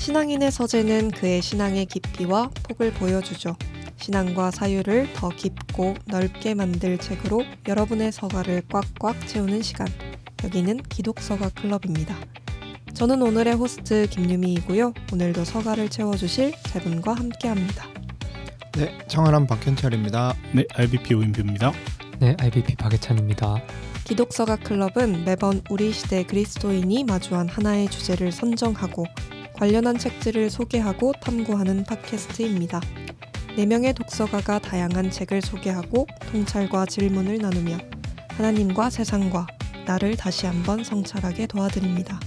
신앙인의 서재는 그의 신앙의 깊이와 폭을 보여주죠. 신앙과 사유를 더 깊고 넓게 만들 책으로 여러분의 서가를 꽉꽉 채우는 시간. 여기는 기독서가 클럽입니다. 저는 오늘의 호스트 김유미이고요. 오늘도 서가를 채워주실 세 분과 함께합니다. 네, 청아람 박현철입니다. 네, RBP 오인표입니다. 네, IBP 박예찬입니다. 기독서가 클럽은 매번 우리 시대 그리스도인이 마주한 하나의 주제를 선정하고 관련한 책들을 소개하고 탐구하는 팟캐스트입니다. 4명의 독서가가 다양한 책을 소개하고 통찰과 질문을 나누며 하나님과 세상과 나를 다시 한번 성찰하게 도와드립니다.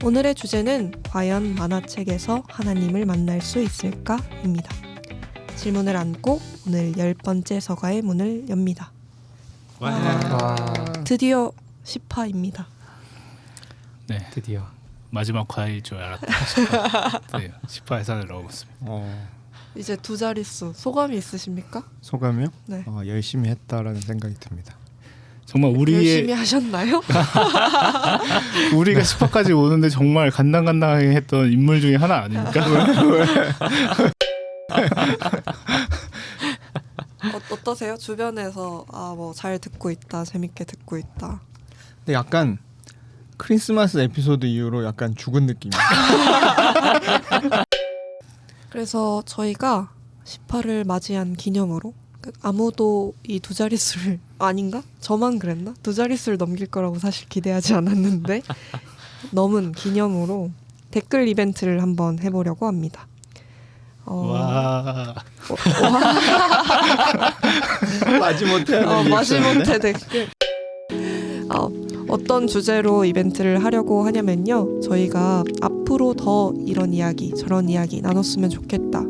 오늘의 주제는 과연 만화책에서 하나님을 만날 수 있을까?입니다. 질문을 안고 오늘 10번째 서가의 문을 엽니다. 드디어 10화입니다. 네, 드디어 마지막 화일 줄 알았다. 10화 예산을 넣어봤습니다. 이제 2자릿수 소감이 있으십니까? 소감이요? 네. 열심히 했다라는 생각이 듭니다. 정말 열심히 하셨나요? 우리가 10화까지 오는데 정말 간당간당하게 했던 인물 중에 하나 아닙니까? 어떠세요? 주변에서 뭐 잘 듣고 있다, 재밌게 듣고 있다. 근데 약간 크리스마스 에피소드 이후로 약간 죽은 느낌이에요. 그래서 저희가 10화를 맞이한 기념으로 아무도 이 2자릿수를 아닌가? 저만 그랬나? 2자릿수를 넘길 거라고 사실 기대하지 않았는데 넘은 기념으로 댓글 이벤트를 한번 해보려고 합니다. 와. 마지못해 댓글. 어떤 주제로 이벤트를 하려고 하냐면요. 저희가 앞으로 더 이런 이야기 저런 이야기 나눴으면 좋겠다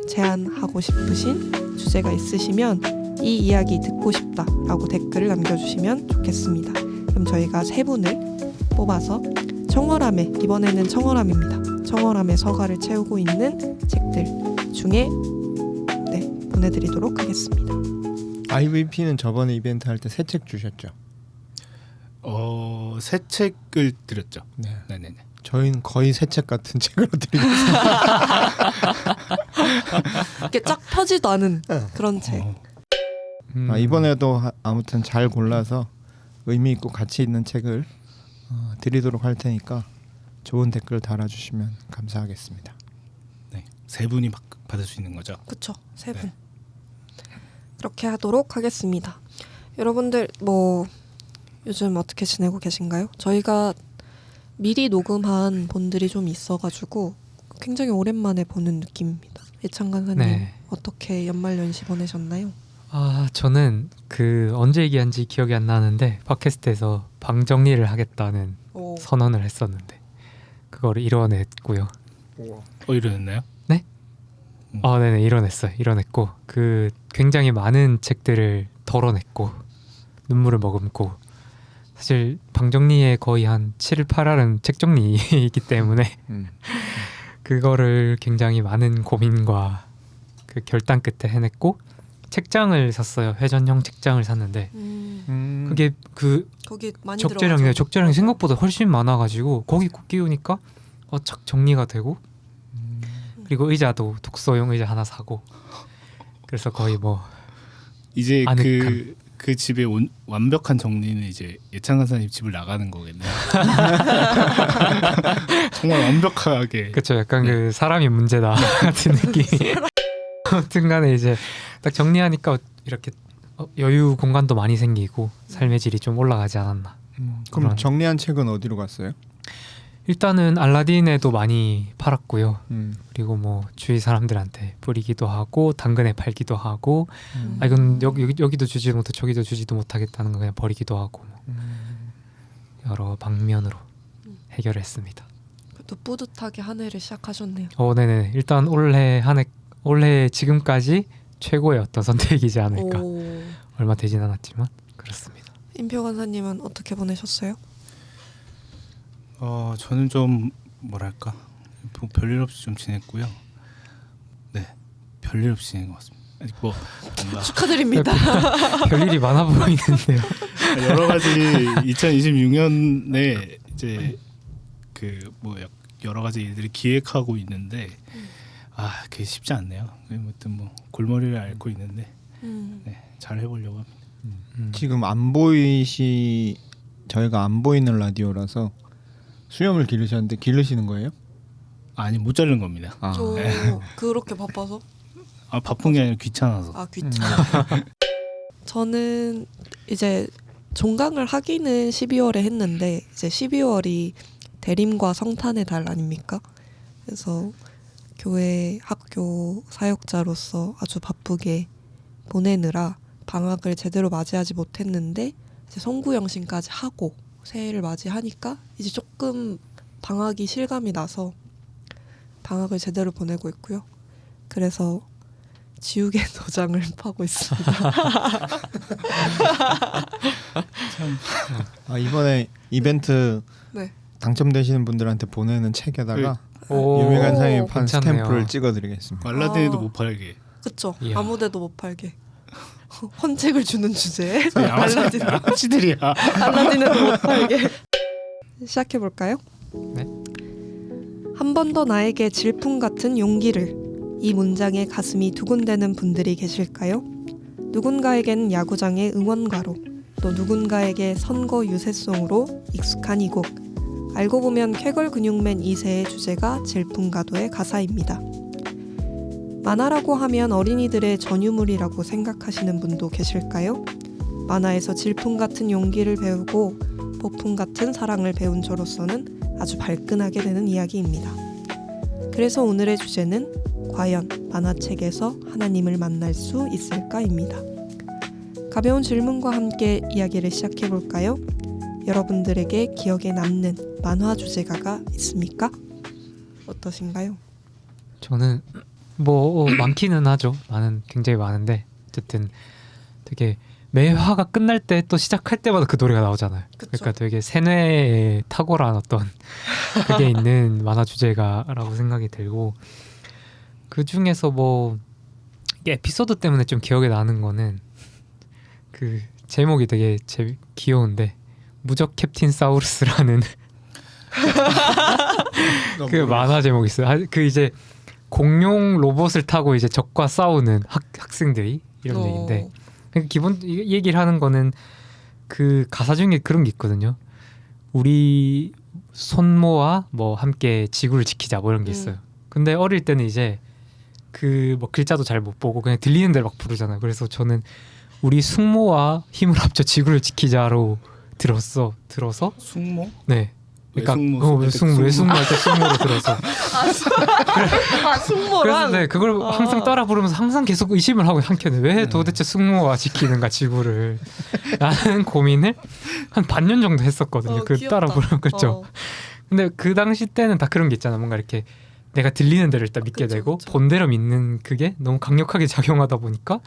제안하고 싶으신 주제가 있으시면 이 이야기 듣고 싶다라고 댓글을 남겨주시면 좋겠습니다. 그럼 저희가 3분을 뽑아서 청월함에, 이번에는 청월함입니다. 청월함에 서가를 채우고 있는 책들 중에 보내드리도록 하겠습니다. IVP는 저번에 이벤트 할 때 새 책 주셨죠? 새 책을 드렸죠. 네. 네네네. 저희는 거의 새 책 같은 책으로 드리겠습니다. 이렇게 쫙 펴지도 않은 그런 책. 이번에도 아무튼 잘 골라서 의미 있고 가치 있는 책을 드리도록 할 테니까 좋은 댓글 달아주시면 감사하겠습니다. 네, 3분이 받을 수 있는 거죠. 그렇죠. 3분. 그렇게 하도록 하겠습니다. 여러분들 요즘 어떻게 지내고 계신가요? 저희가 미리 녹음한 본들이 좀 있어가지고 굉장히 오랜만에 보는 느낌입니다. 예찬 간사님 네. 어떻게 연말연시 보내셨나요? 저는 언제 얘기한지 기억이 안 나는데 팟캐스트에서 방 정리를 하겠다는 선언을 했었는데 그거를 이뤄냈고요. 이러셨나요? 네? 네네, 이뤄냈고 굉장히 많은 책들을 덜어냈고 눈물을 머금고, 사실 방 정리에 거의 한 7, 8할은 책 정리이기 때문에 그거를 굉장히 많은 고민과 그 결단 끝에 해냈고, 책장을 샀어요. 회전형 책장을 샀는데 그게 거기 많이 적재량이 생각보다 훨씬 많아가지고 거기 꼭 끼우니까 착 정리가 되고, 그리고 의자도 독서용 의자 하나 사고, 그래서 거의 이제 아늑한. 그 집의 완벽한 정리는 이제 예찬 간사님 집을 나가는 거겠네요. 정말 완벽하게. 그렇죠. 약간 그 사람이 문제다 같은 느낌. 아무튼간에 이제 딱 정리하니까 이렇게 여유 공간도 많이 생기고 삶의 질이 좀 올라가지 않았나. 그럼 정리한 책은 어디로 갔어요? 일단은 알라딘에도 많이 팔았고요. 그리고 주위 사람들한테 뿌리기도 하고 당근에 팔기도 하고, 이건 여기도 주지도 못해 저기도 주지도 못하겠다는 거 그냥 버리기도 하고, 여러 방면으로 해결했습니다. 또 뿌듯하게 한 해를 시작하셨네요. 네네. 일단 올해 지금까지 최고의 어떤 선택이지 않을까. 얼마 되진 않았지만 그렇습니다. 임표 간사님은 어떻게 보내셨어요? 저는 좀 뭐랄까 별일 없이 좀 지냈고요. 네, 별일 없이 지낸 것 같습니다. 아니 뭔가 축하드립니다. 별일이 많아 보이는데요. 여러 가지 2026년에 이제 여러 가지 일들이 기획하고 있는데 그게 쉽지 않네요. 아무튼 뭐 골머리를 앓고 있는데 네, 잘 해보려고 합니다. 지금 저희가 안 보이는 라디오라서 수염을 기르셨는데 기르시는 거예요? 아니 못 자르는 겁니다. 저 그렇게 바빠서? 바쁜 게 아니라 귀찮아서. 귀찮아. 저는 이제 종강을 하기는 12월에 했는데 이제 12월이 대림과 성탄의 달 아닙니까? 그래서 교회 학교 사역자로서 아주 바쁘게 보내느라 방학을 제대로 맞이하지 못했는데 이제 성구영신까지 하고 새해를 맞이하니까 이제 조금 방학이 실감이 나서 방학을 제대로 보내고 있고요. 그래서 지우개 도장을 파고 있습니다. 이번에 이벤트 네. 당첨되시는 분들한테 보내는 책에다가 오, 유미간상이 판 괜찮네요. 스탬프를 찍어드리겠습니다. 알라딘에도 못 팔게. 그쵸. 이야. 아무데도 못 팔게. 헌책을 주는 주제에 알라딘 아치들이야. 알라딘에도 못 팔게. 시작해볼까요? 네. 한 번 더 나에게 질풍 같은 용기를. 이 문장에 가슴이 두근대는 분들이 계실까요? 누군가에겐 야구장의 응원가로, 또 누군가에게 선거 유세송으로 익숙한 이 곡. 알고 보면 쾌걸 근육맨 2세의 주제가 질풍가도의 가사입니다. 만화라고 하면 어린이들의 전유물이라고 생각하시는 분도 계실까요? 만화에서 질풍 같은 용기를 배우고 폭풍 같은 사랑을 배운 저로서는 아주 발끈하게 되는 이야기입니다. 그래서 오늘의 주제는 과연 만화책에서 하나님을 만날 수 있을까입니다. 가벼운 질문과 함께 이야기를 시작해볼까요? 여러분들에게 기억에 남는 만화 주제가가 있습니까? 어떠신가요? 저는 뭐 많기는 하죠. 굉장히 많은데 어쨌든 되게 매 화가 끝날 때 또 시작할 때마다 그 노래가 나오잖아요. 그쵸. 그러니까 되게 세뇌에 탁월한 어떤 그게 있는 만화 주제가라고 생각이 들고, 그 중에서 뭐 이게 에피소드 때문에 좀 기억에 나는 거는 그 제목이 되게 귀여운데 무적 캡틴 사우루스라는 그 만화 제목이 있어요. 그 이제 공룡 로봇을 타고 이제 적과 싸우는 학생들이 이런 얘기인데, 그러니까 기본 이 얘기를 하는 거는 그 가사 중에 그런 게 있거든요. 우리 손모와 뭐 함께 지구를 지키자 뭐 이런 게 있어요. 근데 어릴 때는 이제 그 뭐 글자도 잘 못 보고 그냥 들리는 대로 막 부르잖아요. 그래서 저는 우리 숙모와 힘을 합쳐 지구를 지키자로 들어서 숙모? 네. 그러니까 외숙모 외숙모할 때 숙모로 들어서 그래서 숙모란? 네, 그걸 항상 따라 부르면서 항상 계속 의심을 하고 한켠에 왜 도대체 숙모와 지키는가 지구를 라는 고민을 한 반년 정도 했었거든요. 그 귀엽다. 따라 부르면 그렇죠. 근데 그 당시 때는 다 그런 게 있잖아. 뭔가 이렇게 내가 들리는 대로 일단 믿게 그쵸, 되고 그쵸. 본대로 믿는 그게 너무 강력하게 작용하다 보니까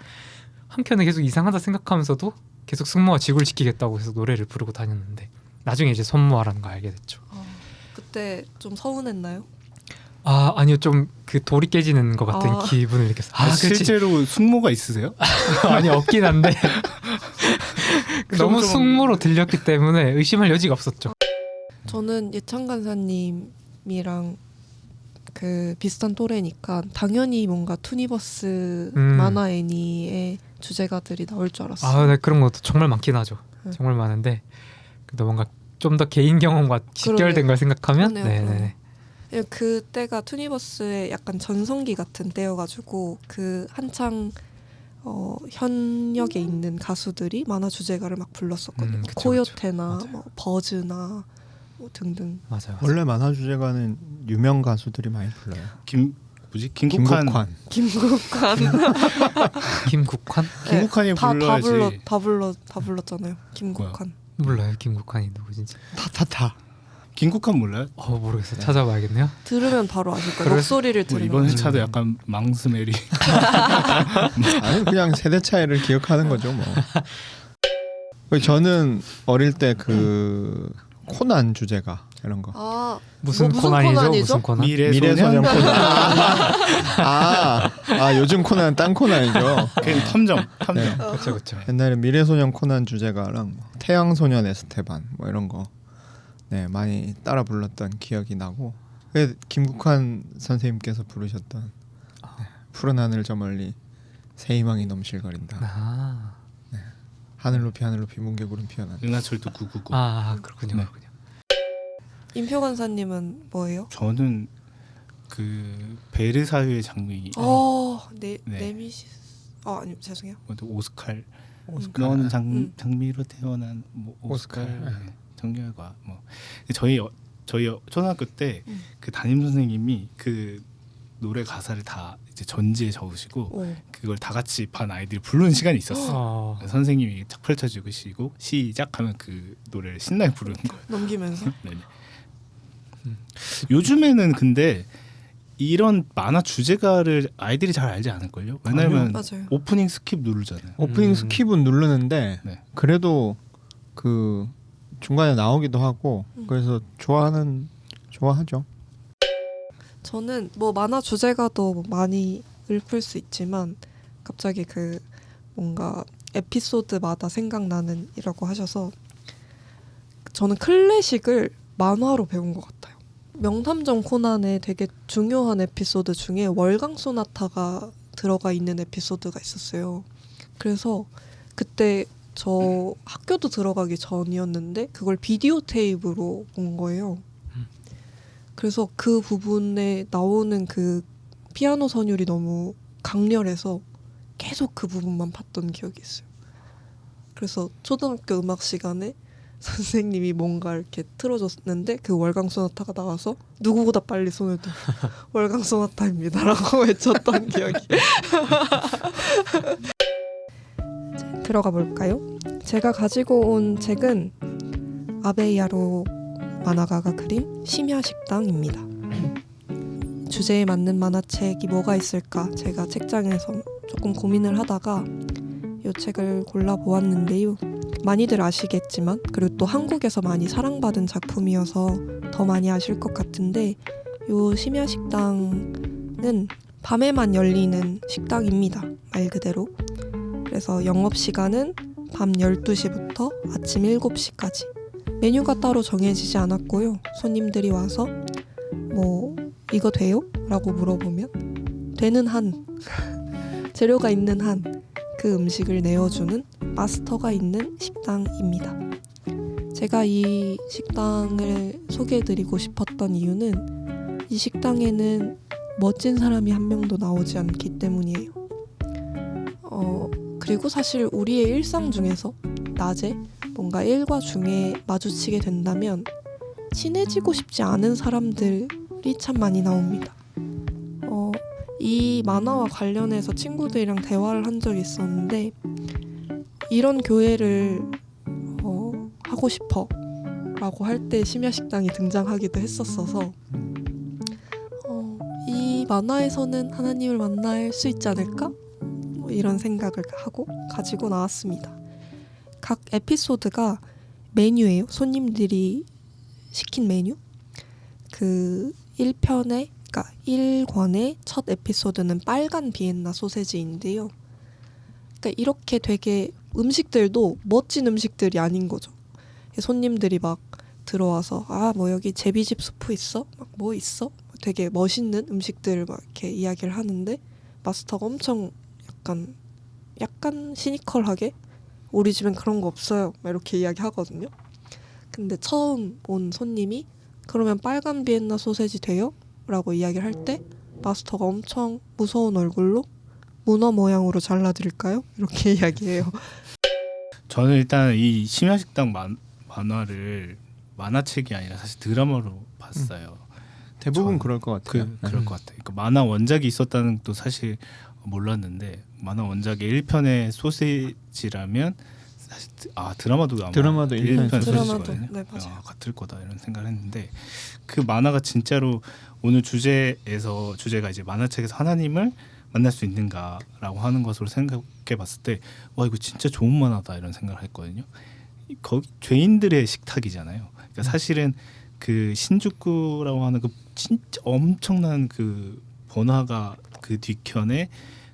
한켠에 계속 이상하다 생각하면서도 계속 숙모와 지구를 지키겠다고 해서 노래를 부르고 다녔는데 나중에 이제 손모아라는 걸 알게 됐죠. 그때 좀 서운했나요? 아니요, 좀 그 돌이 깨지는 것 같은 기분을 느꼈어요. 그렇지. 실제로 숙모가 있으세요? 아니 없긴 한데 너무 숙모로 들렸기 때문에 의심할 여지가 없었죠. 저는 예찬 간사님이랑 그 비슷한 또래니까 당연히 뭔가 투니버스 만화 애니의 주제가들이 나올 줄 알았어요. 네, 그런 것도 정말 많긴 하죠. 정말 많은데 그래도 뭔가 좀 더 개인 경험과 직결된 걸 생각하면 네네. 그때가 투니버스의 약간 전성기 같은 때여가지고 그 한창 현역에 있는 가수들이 만화 주제가를 막 불렀었거든요. 그쵸, 코요테나 그쵸. 뭐 버즈나 뭐 등등. 맞아요. 원래 만화 주제가는 유명 가수들이 많이 불러요. 김국환. 김국환. 김국환? 김국환이 불러야지. 다 불렀잖아요. 김국환. 몰라요. 김국환이 누구 진짜. 타타타. 김국환 몰라요? 모르겠어요. 찾아봐야겠네요. 들으면 바로 아실 거예요. 목소리를 뭐 들으면. 이번 회차도 약간 망스메리. 아니 그냥 세대 차이를 기억하는 거죠 뭐. 저는 어릴 때 그 코난 주제가 이런 거. 무슨 무슨 코난이죠? 코난이죠? 무슨 코난? 미래소년 코난. 요즘 코난은 딴 코난이죠. 그냥 탐정. 네. 그렇죠. 옛날에 미래소년 코난 주제가랑 태양소년 에스테반 뭐 이런 거 많이 따라 불렀던 기억이 나고, 왜 김국환 선생님께서 부르셨던 네, 푸른 하늘 저 멀리 새 희망이 넘실거린다. 아, 하늘 높이 뭉게구름 피어난다. 은하철도 999. 그렇군요. 네. 그렇군요. 임표 간사님은 뭐예요? 저는 그 베르사유의 장미, 네. 네. 네미시스. 아니 죄송해요. 오스칼, 오스칼. 너는 음. 장미로 태어난 뭐 오스칼, 오스칼. 네. 정열과 뭐 저희 초등학교 때 그 음. 담임 선생님이 그 노래 가사를 다 이제 전지에 적으시고 오. 그걸 다 같이 반 아이들이 부르는 시간이 있었어. 선생님이 쫙 펼쳐주시고 시작하면 그 노래를 신나게 부르는 거예요. 넘기면서. 네네. 요즘에는 근데 이런 만화 주제가를 아이들이 잘 알지 않을걸요? 왜냐면 맞아요. 오프닝 스킵 누르잖아요. 오프닝 음. 스킵은 누르는데 네. 그래도 그 중간에 나오기도 하고 그래서 좋아하죠. 저는 뭐 만화 주제가도 많이 읊을 수 있지만 갑자기 그 뭔가 에피소드마다 생각나는 이라고 하셔서 저는 클래식을 만화로 배운 것 같아요. 명탐정 코난에 되게 중요한 에피소드 중에 월강 소나타가 들어가 있는 에피소드가 있었어요. 그래서 그때 저 학교도 들어가기 전이었는데 그걸 비디오 테이프로 본 거예요. 그래서 그 부분에 나오는 그 피아노 선율이 너무 강렬해서 계속 그 부분만 봤던 기억이 있어요. 그래서 초등학교 음악 시간에 선생님이 뭔가 이렇게 틀어줬는데 그 월강 소나타가 나와서 누구보다 빨리 손을 들고 월강 소나타입니다라고 외쳤던 기억이. 이제 들어가 볼까요? 제가 가지고 온 책은 아베야로 만화가가 그린 심야식당입니다. 주제에 맞는 만화책이 뭐가 있을까 제가 책장에서 조금 고민을 하다가 이 책을 골라보았는데요. 많이들 아시겠지만 그리고 또 한국에서 많이 사랑받은 작품이어서 더 많이 아실 것 같은데 이 심야식당은 밤에만 열리는 식당입니다. 말 그대로. 그래서 영업시간은 밤 12시부터 아침 7시까지. 메뉴가 따로 정해지지 않았고요. 손님들이 와서 뭐 이거 돼요? 라고 물어보면 되는 한 재료가 있는 한 그 음식을 내어주는 마스터가 있는 식당입니다. 제가 이 식당을 소개해드리고 싶었던 이유는 이 식당에는 멋진 사람이 한 명도 나오지 않기 때문이에요. 그리고 사실 우리의 일상 중에서 낮에 뭔가 일과 중에 마주치게 된다면 친해지고 싶지 않은 사람들이 참 많이 나옵니다. 이 만화와 관련해서 친구들이랑 대화를 한 적이 있었는데 이런 교회를 하고 싶어 라고 할 때 심야식당이 등장하기도 했었어서 이 만화에서는 하나님을 만날 수 있지 않을까? 뭐 이런 생각을 하고 가지고 나왔습니다. 각 에피소드가 메뉴예요. 손님들이 시킨 메뉴. 그 1편에 그러니까 1권의 첫 에피소드는 빨간 비엔나 소세지인데요. 그러니까 이렇게 되게 음식들도 멋진 음식들이 아닌 거죠. 손님들이 막 들어와서 뭐 여기 제비집 수프 있어? 막 뭐 있어? 되게 멋있는 음식들을 막 이렇게 이야기를 하는데 마스터가 엄청 약간 시니컬하게 우리 집엔 그런 거 없어요. 막 이렇게 이야기하거든요. 근데 처음 온 손님이 그러면 빨간 비엔나 소세지 돼요? 라고 이야기를 할 때 마스터가 엄청 무서운 얼굴로 문어 모양으로 잘라드릴까요? 이렇게 이야기해요. 저는 일단 이 심야식당 만화를 만화책이 아니라 사실 드라마로 봤어요. 대부분 그럴 것 같아요. 그럴 것 같아요. 그러니까 만화 원작이 있었다는 것도 사실 몰랐는데 만화 원작의 1편의 소세지라면 사실 드라마도 아마 드라마도 1편 드라마도, 소세지거든요. 네, 맞아요. 같을 거다 이런 생각을 했는데 그 만화가 진짜로 오늘 주제가 이제 만화책에서 하나님을 만날 수 있는가라고 하는 것으로 생각해 봤을 때 와 이거 진짜 좋은 만화다 이런 생각을 했거든요. 거기 죄인들의 식탁이잖아요. 그러니까 사실은 그 신주쿠라고 하는 그 진짜 엄청난 그 번화가 그 뒤편에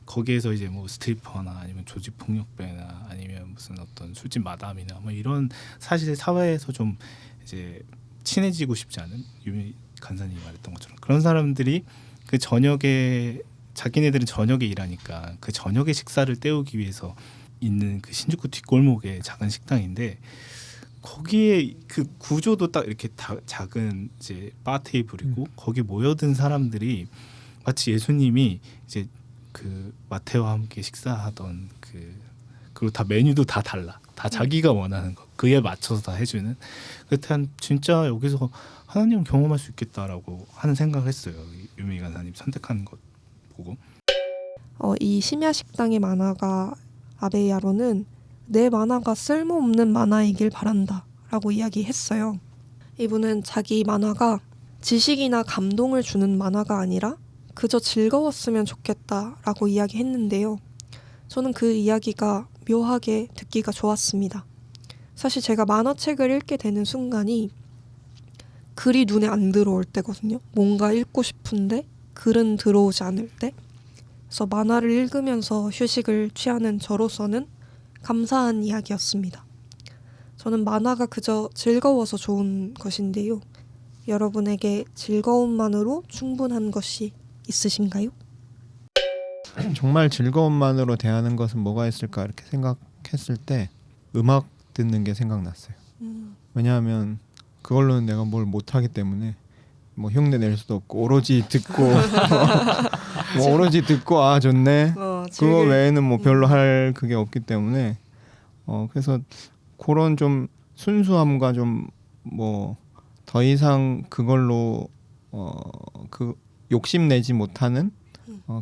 거기에서 이제 뭐 스트리퍼나 아니면 조직 폭력배나 아니면 무슨 어떤 술집 마담이나 뭐 이런 사실 사회에서 좀 이제 친해지고 싶지 않은 간사님이 말했던 것처럼 그런 사람들이 그 저녁에 자기네들은 저녁에 일하니까 그 저녁에 식사를 때우기 위해서 있는 그 신주쿠 뒷골목의 작은 식당인데 거기에 그 구조도 딱 이렇게 작은 이제 바 테이블이고 거기 모여든 사람들이 마치 예수님이 이제 그 마태와 함께 식사하던 그리고 다 메뉴도 다 달라. 다 자기가 원하는 거 그에 맞춰서 다 해주는. 그때 진짜 여기서 하나님 경험할 수 있겠다라고 하는 생각을 했어요. 유미 간사님 선택한 것 보고. 이 심야 식당의 만화가 아베야로는 내 만화가 쓸모없는 만화이길 바란다 라고 이야기했어요. 이분은 자기 만화가 지식이나 감동을 주는 만화가 아니라 그저 즐거웠으면 좋겠다라고 이야기했는데요. 저는 그 이야기가 묘하게 듣기가 좋았습니다. 사실 제가 만화책을 읽게 되는 순간이 글이 눈에 안 들어올 때거든요. 뭔가 읽고 싶은데 글은 들어오지 않을 때. 그래서 만화를 읽으면서 휴식을 취하는 저로서는 감사한 이야기였습니다. 저는 만화가 그저 즐거워서 좋은 것인데요. 여러분에게 즐거움만으로 충분한 것이 있으신가요? 정말 즐거움만으로 대하는 것은 뭐가 있을까 이렇게 생각했을 때 음악 듣는 게 생각났어요. 왜냐하면 그걸로는 내가 뭘 못하기 때문에 뭐 흉내 낼 수도 없고 오로지 듣고 뭐 오로지 듣고 아 좋네 그거 외에는 뭐 별로 할 그게 없기 때문에 그래서 그런 좀 순수함과 좀 뭐 더 이상 그걸로 그 욕심내지 못하는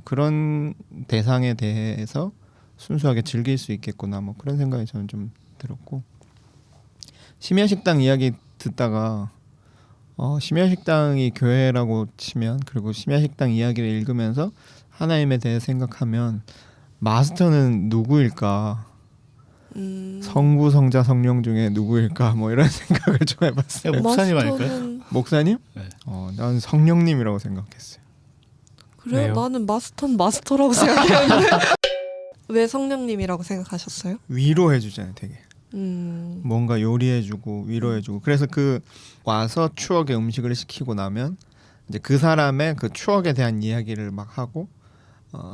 그런 대상에 대해서 순수하게 즐길 수 있겠구나 뭐 그런 생각이 저는 좀 들었고 심야식당 이야기 듣다가 심야식당이 교회라고 치면 그리고 심야식당 이야기를 읽으면서 하나님에 대해 생각하면 마스터는 누구일까? 성부, 성자, 성령 중에 누구일까? 뭐 이런 생각을 좀 해봤어요. 목사님 아닐까요? 목사님? 네. 난 성령님이라고 생각했어요. 그래요? 왜요? 나는 마스터는 마스터라고 생각했는데 왜 성령님이라고 생각하셨어요? 위로해주잖아요, 되게. 뭔가 요리해주고 위로해주고. 그래서 그 와서 추억의 음식을 시키고 나면 이제 그 사람의 그 추억에 대한 이야기를 막 하고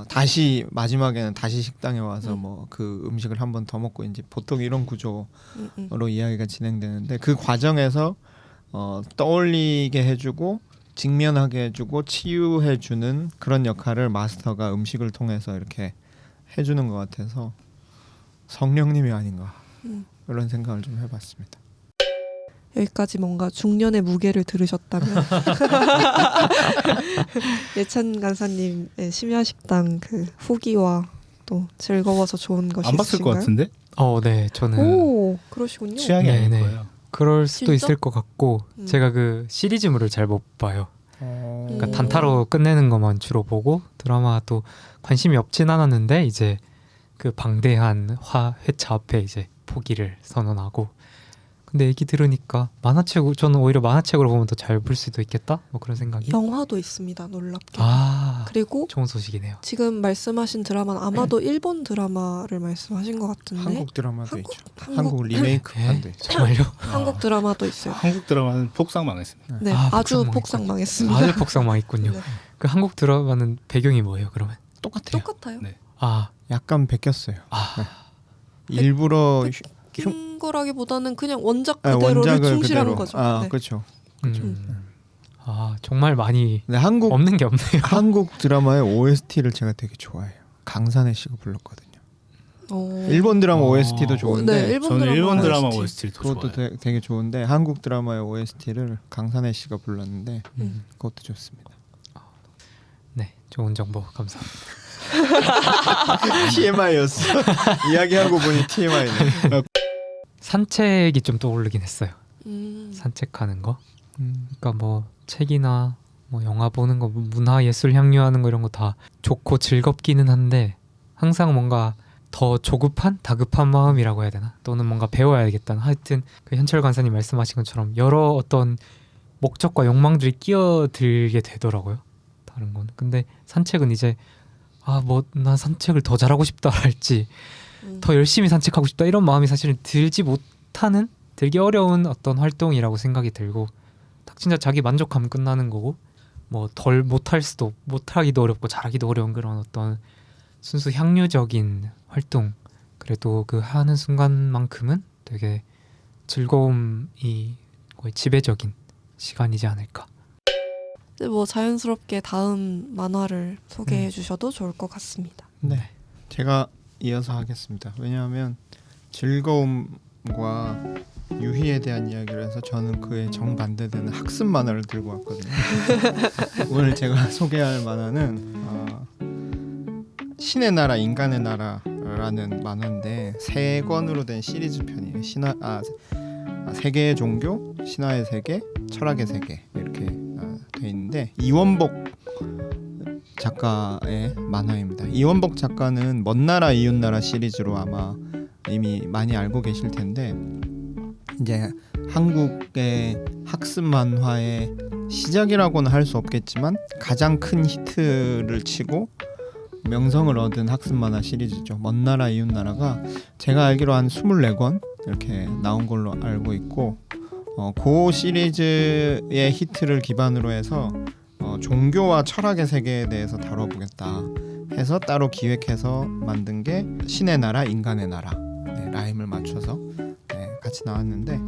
다시 마지막에는 다시 식당에 와서 뭐 그 음식을 한 번 더 먹고 이제 보통 이런 구조로 이야기가 진행되는데 그 과정에서 떠올리게 해주고 직면하게 해주고 치유해주는 그런 역할을 마스터가 음식을 통해서 이렇게 해주는 것 같아서 성령님이 아닌가 이런 생각을 좀 해봤습니다. 여기까지 뭔가 중년의 무게를 들으셨다면 예찬 간사님의 심야식당 그 후기와 또 즐거워서 좋은 것이 안 봤을 것 있으신가요? 같은데? 네, 저는 오, 그러시군요. 취향이 아닐 네네. 거예요. 그럴 수도 진짜? 있을 것 같고 제가 그 시리즈물을 잘 못 봐요. 그러니까 단타로 끝내는 것만 주로 보고 드라마도 관심이 없진 않았는데 이제 그 방대한 회차 앞에 이제 포기를 선언하고 근데 얘기 들으니까 저는 오히려 만화책으로 보면 더 잘 볼 수도 있겠다 뭐 그런 생각이. 영화도 있습니다. 놀랍게. 그리고 좋은 소식이네요. 지금 말씀하신 드라마는 아마도 일본 드라마를 말씀하신 것 같은데 한국 드라마도 있죠. 한국 한국 리메이크판도 있죠. 정말요? 한국 드라마도 있어요. 한국 드라마는 폭삭 망했습니다. 네, 아주 폭삭 망했습니다. 아주 폭삭 망했군요. 네. 그 한국 드라마는 배경이 뭐예요 그러면? 똑같아요. 똑같아요. 네. 약간 베꼈어요. 네. 일부러 낀 거라기보다는 그냥 원작 네, 그대로를 원작을 충실한 그대로. 거죠. 네. 그렇죠. 정말 많이 네, 한국 없는 게 없네요. 한국 드라마의 OST를 제가 되게 좋아해요. 강산의 씨가 불렀거든요. 일본 드라마 OST도 좋은데 네, 일본 저는 드라마 일본 드라마 OST. OST를 더 그것도 좋아해요. 되게 좋은데 한국 드라마의 OST를 강산의 씨가 불렀는데 그것도 좋습니다. 네, 좋은 정보 감사합니다. TMI였어. 이야기하고 보니 TMI네. 산책이 좀 떠오르긴 했어요. 산책하는 거. 음. 그러니까 뭐 책이나 뭐 영화 보는 거, 문화 예술 향유하는 거 이런 거 다 좋고 즐겁기는 한데 항상 뭔가 더 조급한 다급한 마음이라고 해야 되나? 또는 뭔가 배워야겠다는 하여튼 그 현철 간사님 말씀하신 것처럼 여러 어떤 목적과 욕망들이 끼어들게 되더라고요. 다른 건. 근데 산책은 이제 난 산책을 더 잘하고 싶다 할지 더 열심히 산책하고 싶다 이런 마음이 사실은 들기 어려운 어떤 활동이라고 생각이 들고 딱 진짜 자기 만족하면 끝나는 거고 뭐 덜 못하기도 어렵고 잘하기도 어려운 그런 어떤 순수 향유적인 활동 그래도 그 하는 순간만큼은 되게 즐거움이 거의 지배적인 시간이지 않을까. 뭐 자연스럽게 다음 만화를 소개해 주셔도 좋을 것 같습니다. 네, 제가 이어서 하겠습니다. 왜냐하면 즐거움과 유희에 대한 이야기를 해서 저는 그에 정반대되는 학습 만화를 들고 왔거든요. 오늘 제가 소개할 만화는 신의 나라 인간의 나라라는 만화인데 3권으로 된 시리즈 편이에요. 세계의 종교, 신화의 세계, 철학의 세계 이렇게 돼 있는데 이원복 작가의 만화입니다. 이원복 작가는 먼 나라 이웃 나라 시리즈로 아마 이미 많이 알고 계실 텐데 이제 한국의 학습 만화의 시작이라고는 할 수 없겠지만 가장 큰 히트를 치고 명성을 얻은 학습 만화 시리즈죠. 먼 나라 이웃 나라가 제가 알기로 한 24권 이렇게 나온 걸로 알고 있고 그 시리즈의 히트를 기반으로 해서 종교와 철학의 세계에 대해서 다뤄보겠다 해서 따로 기획해서 만든 게 신의 나라 인간의 나라 라임을 맞춰서 같이 나왔는데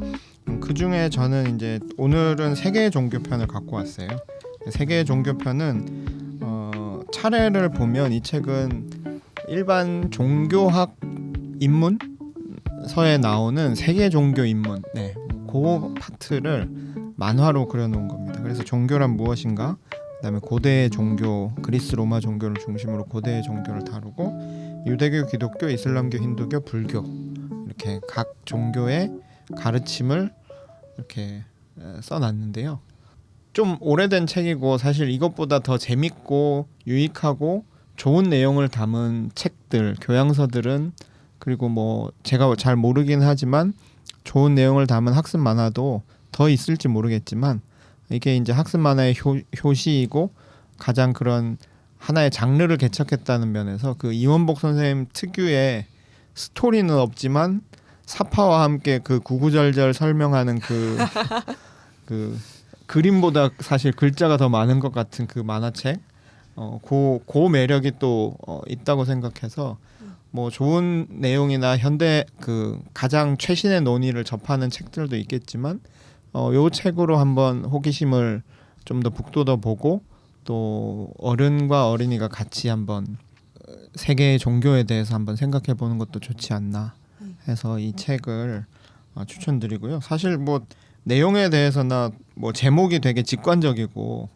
그 중에 저는 이제 오늘은 세계의 종교 편을 갖고 왔어요. 세계의 종교 편은 차례를 보면 이 책은 일반 종교학 입문서에 나오는 세계 종교 입문 그 파트를 만화로 그려놓은 겁니다. 그래서 종교란 무엇인가, 그다음에 고대의 종교, 그리스 로마 종교를 중심으로 고대의 종교를 다루고 유대교, 기독교, 이슬람교, 힌두교, 불교 이렇게 각 종교의 가르침을 이렇게 써놨는데요. 좀 오래된 책이고 사실 이것보다 더 재밌고 유익하고 좋은 내용을 담은 책들, 교양서들은 그리고 뭐 제가 잘 모르긴 하지만 좋은 내용을 담은 학습 만화도 더 있을지 모르겠지만 이게 이제 학습 만화의 효시이고 가장 그런 하나의 장르를 개척했다는 면에서 그 이원복 선생님 특유의 스토리는 없지만 사파와 함께 그 구구절절 설명하는 그 그림보다 사실 글자가 더 많은 것 같은 그 만화책 그 매력이 또 있다고 생각해서 뭐 좋은 내용이나 현대 그 가장 최신의 논의를 접하는 책들도 있겠지만 요 책으로 한번 호기심을 좀 더 북돋아 보고 또 어른과 어린이가 같이 한번 세계의 종교에 대해서 한번 생각해 보는 것도 좋지 않나 해서 이 책을 추천드리고요. 사실 뭐 내용에 대해서나 뭐 제목이 되게 직관적이고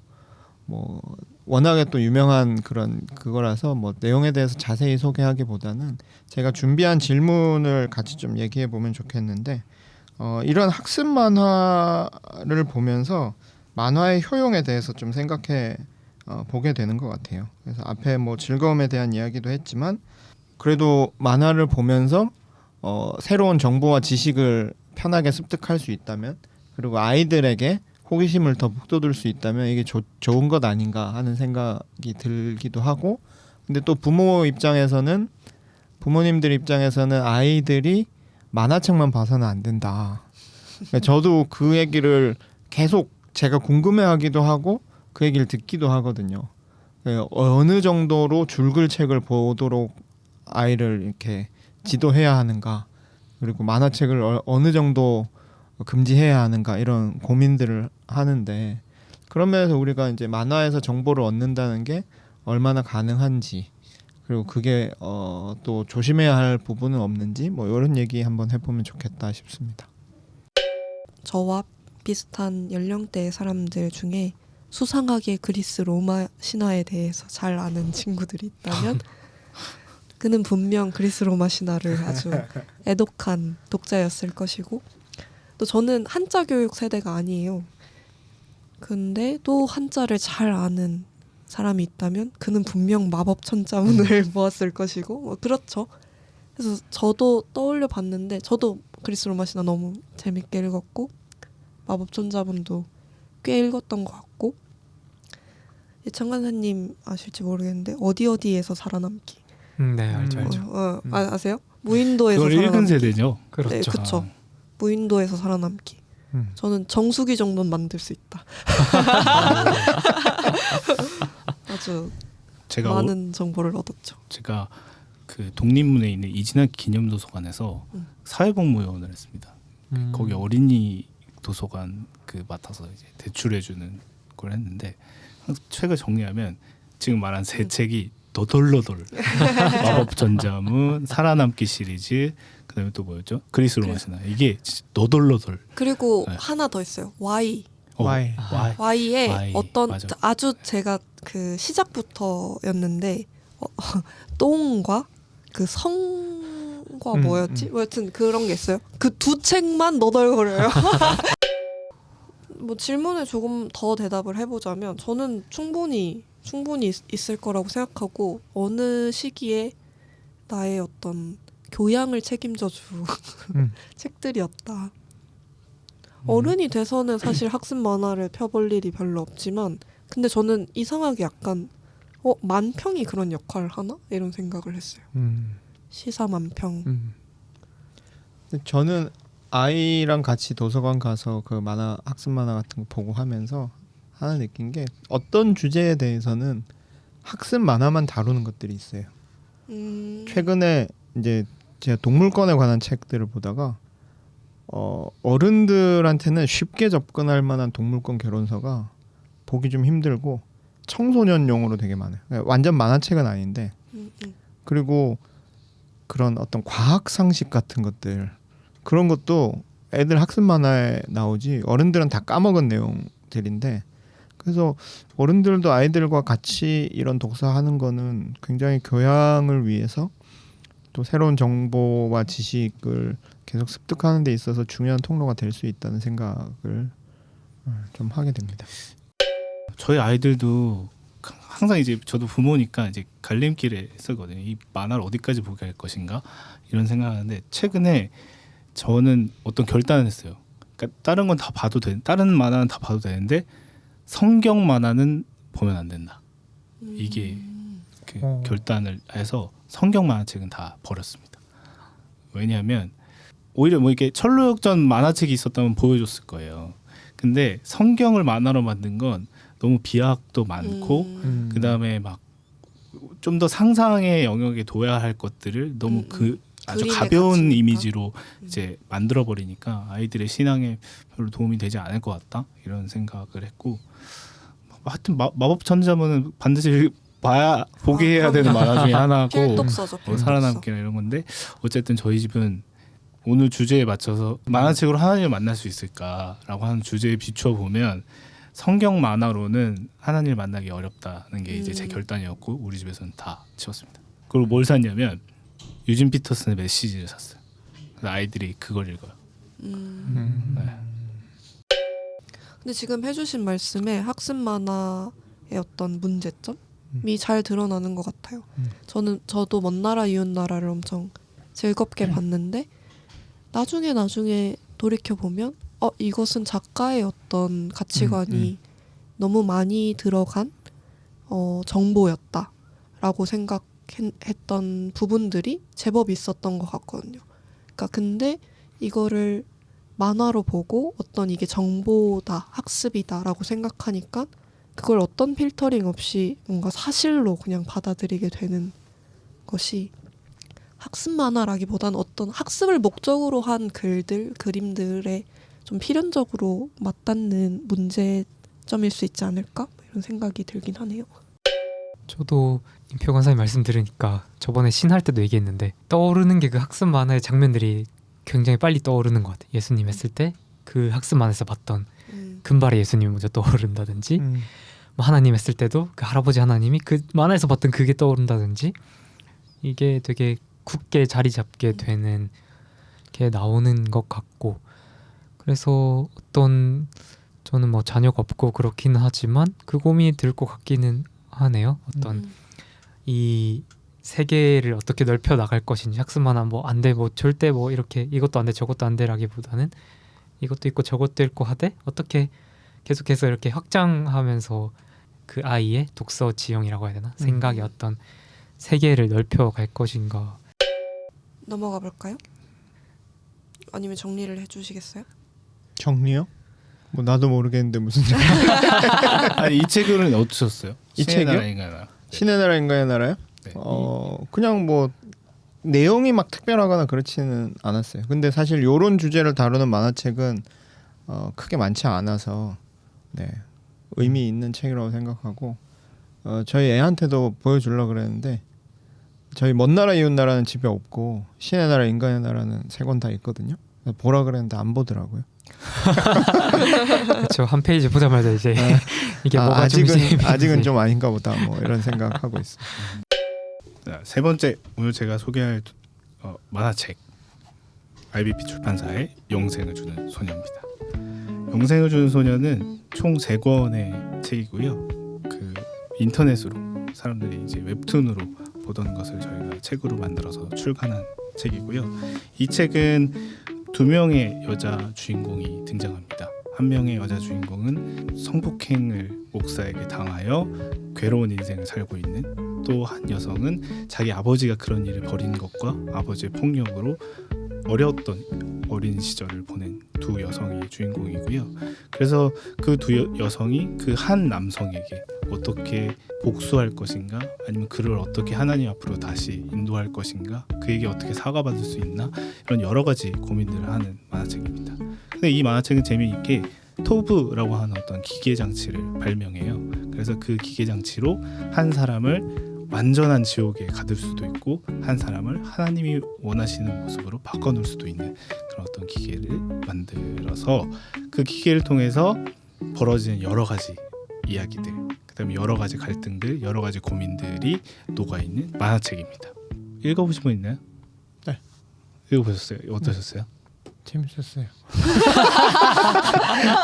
뭐 워낙에 또 유명한 그런 그거라서 뭐 내용에 대해서 자세히 소개하기보다는 제가 준비한 질문을 같이 좀 얘기해 보면 좋겠는데 이런 학습 만화를 보면서 만화의 효용에 대해서 좀 생각해 보게 되는 것 같아요. 그래서 앞에 뭐 즐거움에 대한 이야기도 했지만 그래도 만화를 보면서 새로운 정보와 지식을 편하게 습득할 수 있다면 그리고 아이들에게 호기심을 더 북돋을 수 있다면 이게 좋은 것 아닌가 하는 생각이 들기도 하고 근데 또 부모님들 입장에서는 아이들이 만화책만 봐서는 안 된다. 그러니까 저도 그 얘기를 계속 제가 궁금해하기도 하고 그 얘기를 듣기도 하거든요. 어느 정도로 줄글책을 보도록 아이를 이렇게 지도해야 하는가 그리고 만화책을 어느 정도 금지해야 하는가 이런 고민들을 하는데 그런 면에서 우리가 이제 만화에서 정보를 얻는다는 게 얼마나 가능한지 그리고 그게 또 조심해야 할 부분은 없는지 뭐 이런 얘기 한번 해보면 좋겠다 싶습니다. 저와 비슷한 연령대의 사람들 중에 수상하게 그리스 로마 신화에 대해서 잘 아는 친구들이 있다면 그는 분명 그리스 로마 신화를 아주 애독한 독자였을 것이고 또 저는 한자 교육 세대가 아니에요. 근데 또 한자를 잘 아는 사람이 있다면 그는 분명 마법 천자문을 보았을 것이고 뭐 그렇죠. 그래서 저도 떠올려 봤는데 저도 그리스 로마 신화 너무 재밌게 읽었고 마법 천자문도 꽤 읽었던 것 같고 예찬간사님 아실지 모르겠는데 어디에서 살아남기 네 알죠. 아세요? 무인도에서 그걸 살아남기. 읽은 세대죠. 그렇죠. 네, 그렇죠. 무인도에서 살아남기. 저는 정수기 정도는 만들 수 있다. 아주 제가 많은 정보를 얻었죠. 제가 그 독립문에 있는 이진학 기념도서관에서 사회복무요원을 했습니다. 거기 어린이 도서관 그 맡아서 이제 대출해주는 걸 했는데 책을 정리하면 지금 말한 세 책이 너덜너덜 마법 전자문, 살아남기 시리즈, 그다음에 또 뭐였죠? 그리스 로마 신화. 이게 진짜 너덜너덜. 그리고 네. 하나 더 있어요. Y. Y. Y에 Y, 어떤 맞아. 아주 제가 그 시작부터였는데 똥과 그 성과 뭐였지? 여튼 그런 게 있어요. 그 두 책만 너덜거려요. 뭐 질문에 조금 더 대답을 해보자면 저는 충분히 있을 거라고 생각하고 어느 시기에 나의 어떤 교양을 책임져줄 책들이었다. 어른이 돼서는 사실 학습 만화를 펴볼 일이 별로 없지만 근데 저는 이상하게 약간 만평이 그런 역할을 하나? 이런 생각을 했어요. 시사 만평. 근데 저는 아이랑 같이 도서관 가서 그 만화 학습 만화 같은 거 보고 하면서 하나 느낀 게 어떤 주제에 대해서는 학습 만화만 다루는 것들이 있어요. 최근에 이제 제가 동물권에 관한 책들을 보다가 어른들한테는 쉽게 접근할 만한 동물권 결혼서가 보기 좀 힘들고 청소년용으로 되게 많아요. 그러니까 완전 만화책은 아닌데 그리고 그런 어떤 과학 상식 같은 것들 그런 것도 애들 학습 만화에 나오지 어른들은 다 까먹은 내용들인데 그래서 어른들도 아이들과 같이 이런 독서하는 거는 굉장히 교양을 위해서 또 새로운 정보와 지식을 계속 습득하는 데 있어서 중요한 통로가 될 수 있다는 생각을 좀 하게 됩니다. 저희 아이들도 항상 이제 저도 부모니까 이제 갈림길에 쓰거든요. 이 만화를 어디까지 보게 할 것인가 이런 생각하는데 최근에 저는 어떤 결단을 했어요. 그러니까 다른 건 다 봐도 다른 만화는 다 봐도 되는데 성경 만화는 보면 안 된다. 이게 그 결단을 해서 성경 만화책은 다 버렸습니다. 왜냐하면 오히려 뭐 이렇게 철로역전 만화책이 있었다면 보여줬을 거예요. 근데 성경을 만화로 만든 건 너무 비약도 많고 그 다음에 막 좀 더 상상의 영역에 둬야 할 것들을 너무 그 아주 가벼운 갇히니까. 이미지로 이제 만들어 버리니까 아이들의 신앙에 별로 도움이 되지 않을 것 같다 이런 생각을 했고 하여튼 마법 전자문은 반드시 보게 해야 되는 만화 중에 하나고 필독서죠. 필독서. 살아남기나 이런 건데 어쨌든 저희 집은 오늘 주제에 맞춰서 만화책으로 하나님을 만날 수 있을까라고 하는 주제에 비추어 보면 성경 만화로는 하나님을 만나기 어렵다는 게 이제 제 결단이었고 우리 집에서는 다 치웠습니다. 그리고 뭘 샀냐면 유진 피터슨의 메시지를 샀어요. 그래서 아이들이 그걸 읽어요. 네. 근데 지금 해주신 말씀에 학습 만화의 어떤 문제점이 잘 드러나는 것 같아요. 저도 먼 나라 이웃 나라를 엄청 즐겁게 봤는데 나중에 돌이켜 보면 이것은 작가의 어떤 가치관이 너무 많이 들어간 정보였다라고 생각했던 부분들이 제법 있었던 것 같거든요. 그러니까 근데 이거를 만화로 보고 어떤 이게 정보다, 학습이다라고 생각하니까 그걸 어떤 필터링 없이 뭔가 사실로 그냥 받아들이게 되는 것이 학습 만화라기보다는 어떤 학습을 목적으로 한 글들, 그림들에 좀 필연적으로 맞닿는 문제점일 수 있지 않을까? 이런 생각이 들긴 하네요. 저도 임표 강사님 말씀 들으니까 저번에 신할 때도 얘기했는데 떠오르는 게 그 학습 만화의 장면들이 굉장히 빨리 떠오르는 것 같아요. 예수님 했을 때 그 학습 만화에서 봤던 금발의 예수님이 먼저 떠오른다든지 뭐 하나님 했을 때도 그 할아버지 하나님이 그 만화에서 봤던 그게 떠오른다든지 이게 되게 굳게 자리 잡게 되는 게 나오는 것 같고 그래서 저는 뭐 자녀가 없고 그렇기는 하지만 그 고민이 들 것 같기는 하네요. 어떤 이 세계를 어떻게 넓혀 나갈 것인지 학습만화 뭐 안 돼 뭐 절대 뭐 이렇게 이것도 안 돼 저것도 안 돼라기보다는 이것도 있고 저것도 있고 하되 어떻게 계속해서 이렇게 확장하면서 그 아이의 독서 지형이라고 해야 되나 생각의 어떤 세계를 넓혀 갈 것인가. 넘어가 볼까요? 아니면 정리를 해주시겠어요? 정리요? 뭐 나도 모르겠는데 무슨 아니 이 책은 어떠셨어요? 이 신의 책이요? 나라 인간의 나라. 신의 나라 인간의 나라요? 네. 그냥 뭐 내용이 막 특별하거나 그렇지는 않았어요. 근데 사실 요런 주제를 다루는 만화책은 크게 많지 않아서 네, 의미 있는 책이라고 생각하고 저희 애한테도 보여주려고 그랬는데 저희 먼 나라 이웃 나라는 집에 없고 신의 나라 인간의 나라는 세 권 다 있거든요. 보라 그랬는데 안 보더라고요. 그렇죠. 한 페이지 보자마자 이제 이게 뭐가 아직은 좀 아닌가 보다 뭐 이런 생각하고 있어요. 자, 세 번째 오늘 제가 소개할 만화책 IBP 출판사의 영생을 주는 소녀입니다. 영생을 주는 소녀는 총 3권의 책이고요. 그 인터넷으로 사람들이 이제 웹툰으로 보던 것을 저희가 책으로 만들어서 출간한 책이고요. 이 책은 2명의 여자 주인공이 등장합니다. 한 명의 여자 주인공은 성폭행을 목사에게 당하여 괴로운 인생을 살고 있는, 또 한 여성은 자기 아버지가 그런 일을 벌인 것과 아버지의 폭력으로 어려웠던 어린 시절을 보낸 두 여성이 주인공이고요. 그래서 그 두 여성이 그 한 남성에게 어떻게 복수할 것인가, 아니면 그를 어떻게 하나님 앞으로 다시 인도할 것인가, 그에게 어떻게 사과받을 수 있나, 이런 여러 가지 고민들을 하는 만화책입니다. 근데 이 만화책은 재미있게 토브라고 하는 어떤 기계 장치를 발명해요. 그래서 그 기계 장치로 한 사람을 완전한 지옥에 가둘 수도 있고 한 사람을 하나님이 원하시는 모습으로 바꿔놓을 수도 있는 그런 어떤 기계를 만들어서 그 기계를 통해서 벌어지는 여러 가지 이야기들, 그다음에 여러 가지 갈등들, 여러 가지 고민들이 녹아있는 만화책입니다. 읽어보신 분 있나요? 네. 읽어보셨어요? 어떠셨어요? 재밌었어요.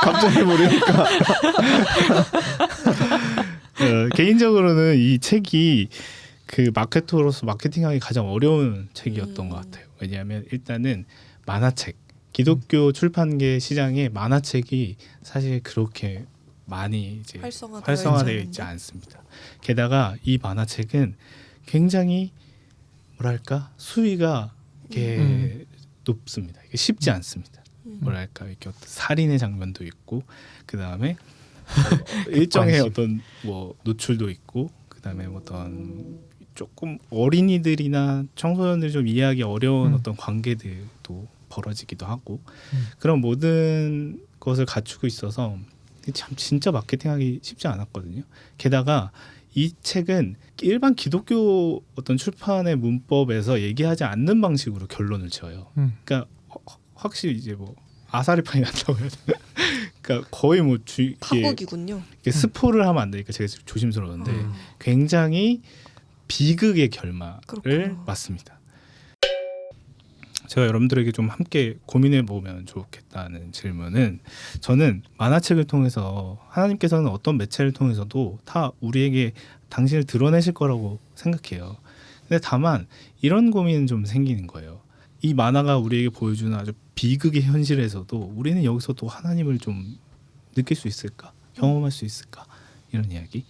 갑자기 모르니까. 개인적으로는 이 책이 그 마케터로서 마케팅하기 가장 어려운 책이었던 것 같아요. 왜냐하면 일단은 만화책, 기독교 출판계 시장에 만화책이 사실 그렇게 많이 이제 활성화되어 있지 않습니다. 게다가 이 만화책은 굉장히 뭐랄까 수위가 이게 높습니다. 이게 쉽지 않습니다. 뭐랄까 이렇게 어떤 살인의 장면도 있고, 그 다음에 일정의 어떤 뭐 노출도 있고, 그 다음에 어떤 조금 어린이들이나 청소년들이 좀 이해하기 어려운 어떤 관계들도 벌어지기도 하고, 그런 모든 것을 갖추고 있어서 참 진짜 마케팅하기 쉽지 않았거든요. 게다가 이 책은 일반 기독교 어떤 출판의 문법에서 얘기하지 않는 방식으로 결론을 지어요. 그러니까 확실히 이제 뭐 아사리판이 난다고 해야 되나? 그러니까 거의 뭐 파국이군요. 스포를 하면 안 되니까 제가 조심스러운데 굉장히 비극의 결말을 그렇구나. 맞습니다. 제가 여러분들에게 좀 함께 고민해 보면 좋겠다는 질문은, 저는 만화책을 통해서 하나님께서는 어떤 매체를 통해서도 다 우리에게 당신을 드러내실 거라고 생각해요. 근데 다만 이런 고민은 좀 생기는 거예요. 이 만화가 우리에게 보여주는 아주 비극의 현실에서도 우리는 여기서 또 하나님을 좀 느낄 수 있을까? 경험할 수 있을까? 이런 이야기.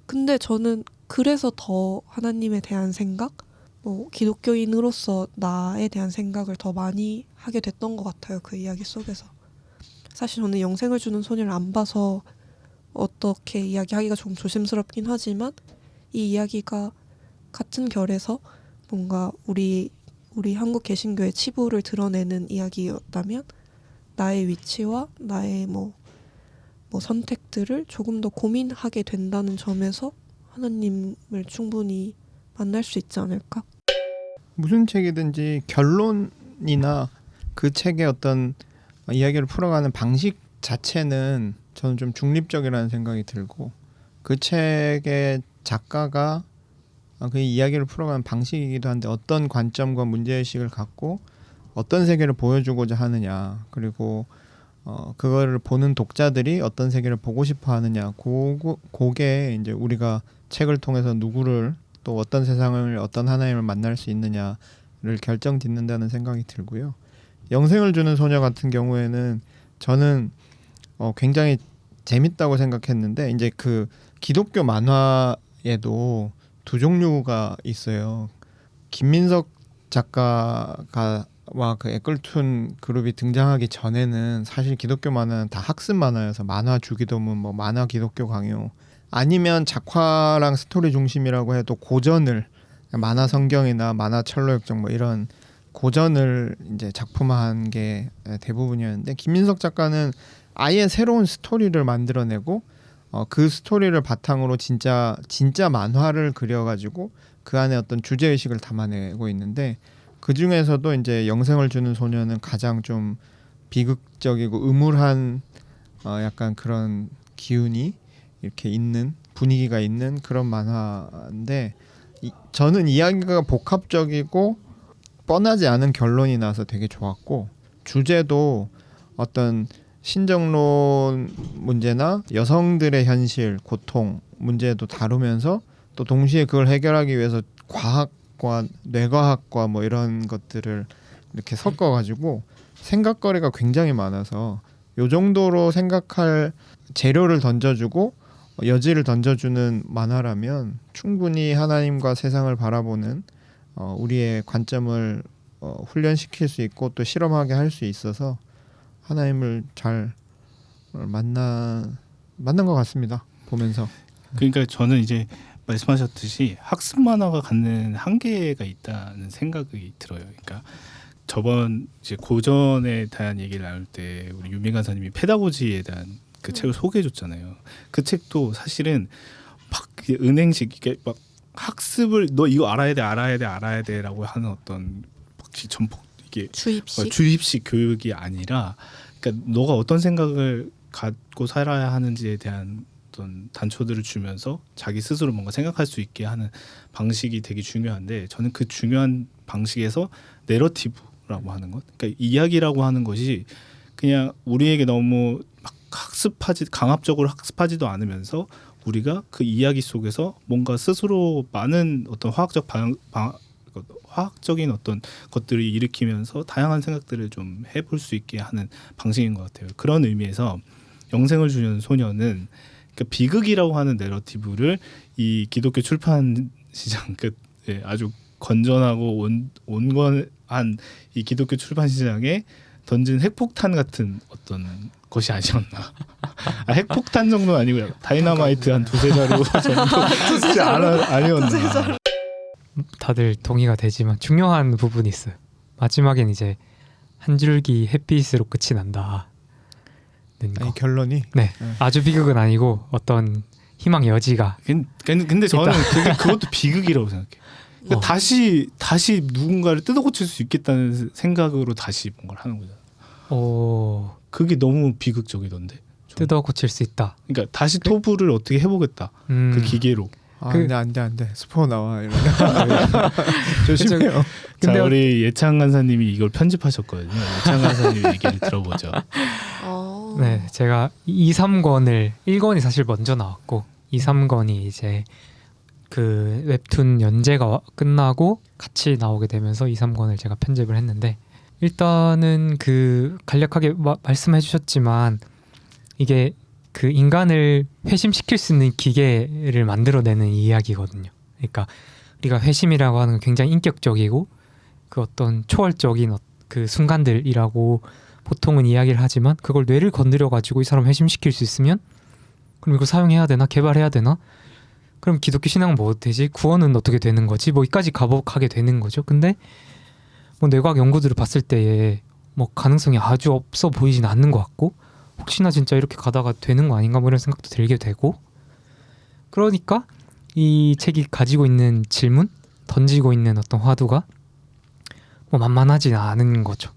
근데 저는 그래서 더 하나님에 대한 생각, 뭐 기독교인으로서 나에 대한 생각을 더 많이 하게 됐던 것 같아요. 그 이야기 속에서. 사실 저는 영생을 주는 소녀를 안 봐서 어떻게 이야기하기가 좀 조심스럽긴 하지만, 이 이야기가 같은 결에서 뭔가 우리 한국 개신교의 치부를 드러내는 이야기였다면 나의 위치와 나의 뭐 선택들을 조금 더 고민하게 된다는 점에서 하나님을 충분히 만날 수 있지 않을까? 무슨 책이든지 결론이나 그 책의 어떤 이야기를 풀어가는 방식 자체는 저는 좀 중립적이라는 생각이 들고, 그 책의 작가가 그 이야기를 풀어가는 방식이기도 한데 어떤 관점과 문제의식을 갖고 어떤 세계를 보여주고자 하느냐, 그리고 그거를 보는 독자들이 어떤 세계를 보고 싶어 하느냐, 그게 이제 우리가 책을 통해서 누구를, 또 어떤 세상을, 어떤 하나님을 만날 수 있느냐를 결정짓는다는 생각이 들고요. 영생을 주는 소녀 같은 경우에는 저는 굉장히 재밌다고 생각했는데, 이제 그 기독교 만화에도 두 종류가 있어요. 김민석 작가가 그 에클툰 그룹이 등장하기 전에는 사실 기독교 만화는 다 학습 만화여서 만화 주기도문, 뭐 만화 기독교 강요 아니면 작화랑 스토리 중심이라고 해도 고전을 만화 성경이나 만화 철로역정 뭐 이런 고전을 이제 작품화한 게 대부분이었는데 김민석 작가는 아예 새로운 스토리를 만들어내고 그 스토리를 바탕으로 진짜 만화를 그려가지고 그 안에 어떤 주제 의식을 담아내고 있는데 그 중에서도 이제 영생을 주는 소녀는 가장 좀 비극적이고 음울한 약간 그런 기운이 이렇게 있는 분위기가 있는 그런 만화인데 저는 이야기가 복합적이고 뻔하지 않은 결론이 나서 되게 좋았고 주제도 어떤 신정론 문제나 여성들의 현실, 고통 문제도 다루면서 또 동시에 그걸 해결하기 위해서 과학과 뇌과학과 뭐 이런 것들을 이렇게 섞어가지고 생각거리가 굉장히 많아서 요 정도로 생각할 재료를 던져주고 여지를 던져주는 만화라면 충분히 하나님과 세상을 바라보는 우리의 관점을 훈련시킬 수 있고 또 실험하게 할 수 있어서 하나님을 잘 만난 것 같습니다. 보면서. 그러니까 저는 이제 말씀하셨듯이 학습 만화가 갖는 한계가 있다는 생각이 들어요. 그러니까 저번 이제 고전에 대한 얘기를 나눌 때 우리 유민 간사님이 페다고지에 대한 그 책을 소개해줬잖아요. 그 책도 사실은 막 은행식 이게 막 학습을 너 이거 알아야 돼라고 하는 어떤 전폭 이게 주입식 교육이 아니라 그러니까 너가 어떤 생각을 갖고 살아야 하는지에 대한 어떤 단초들을 주면서 자기 스스로 뭔가 생각할 수 있게 하는 방식이 되게 중요한데 저는 그 중요한 방식에서 내러티브라고 하는 것, 그러니까 이야기라고 하는 것이 그냥 우리에게 너무 막 강압적으로 학습하지도 않으면서 우리가 그 이야기 속에서 뭔가 스스로 많은 어떤 화학적인 어떤 것들을 일으키면서 다양한 생각들을 좀 해볼 수 있게 하는 방식인 것 같아요. 그런 의미에서 영생을 주는 소녀는 그러니까 비극이라고 하는 내러티브를 이 기독교 출판 시장 끝에 아주 건전하고 온건한 이 기독교 출판 시장에 던진 핵폭탄 같은 어떤 것이 아니었나. 핵폭탄 정도는 아니고요. 다이너마이트 한 두세 자루 정도 아니었나. 다들 동의가 되지만 중요한 부분이 있어요. 마지막엔 이제 한 줄기 햇빛으로 끝이 난다. 아니, 결론이? 네, 아주 비극은 아니고 어떤 희망 여지가. 근데 저는 그것도 비극이라고 생각해요. 그러니까 다시 누군가를 뜯어고칠 수 있겠다는 생각으로 다시 뭔가를 하는 거잖아요. 그게 너무 비극적이던데. 뜯어고칠 수 있다. 그러니까 다시 토부를 어떻게 해보겠다. 그 기계로. 안돼 스포 나와 이러면 조심해요. 자, 우리 예창 간사님이 이걸 편집하셨거든요. 예창 간사님 얘기를 들어보죠. 네, 제가 2, 3권을 1권이 사실 먼저 나왔고 2, 3권이 이제 그 웹툰 연재가 끝나고 같이 나오게 되면서 2, 3권을 제가 편집을 했는데 일단은 그 간략하게 말씀해 주셨지만 이게 그 인간을 회심시킬 수 있는 기계를 만들어내는 이야기거든요. 그러니까 우리가 회심이라고 하는 건 굉장히 인격적이고 그 어떤 초월적인 그 순간들이라고 보통은 이야기를 하지만 그걸 뇌를 건드려 가지고 이 사람 회심시킬 수 있으면 그럼 이거 사용해야 되나? 개발해야 되나? 그럼 기독교 신앙은 뭐 되지? 구원은 어떻게 되는 거지? 뭐 이까지 가복하게 되는 거죠. 근데 뭐 뇌과학 연구들을 봤을 때에 뭐 가능성이 아주 없어 보이진 않는 것 같고 혹시나 진짜 이렇게 가다가 되는 거 아닌가 뭐 이런 생각도 들게 되고 그러니까 이 책이 가지고 있는 질문, 던지고 있는 어떤 화두가 뭐 만만하지 않은 거죠.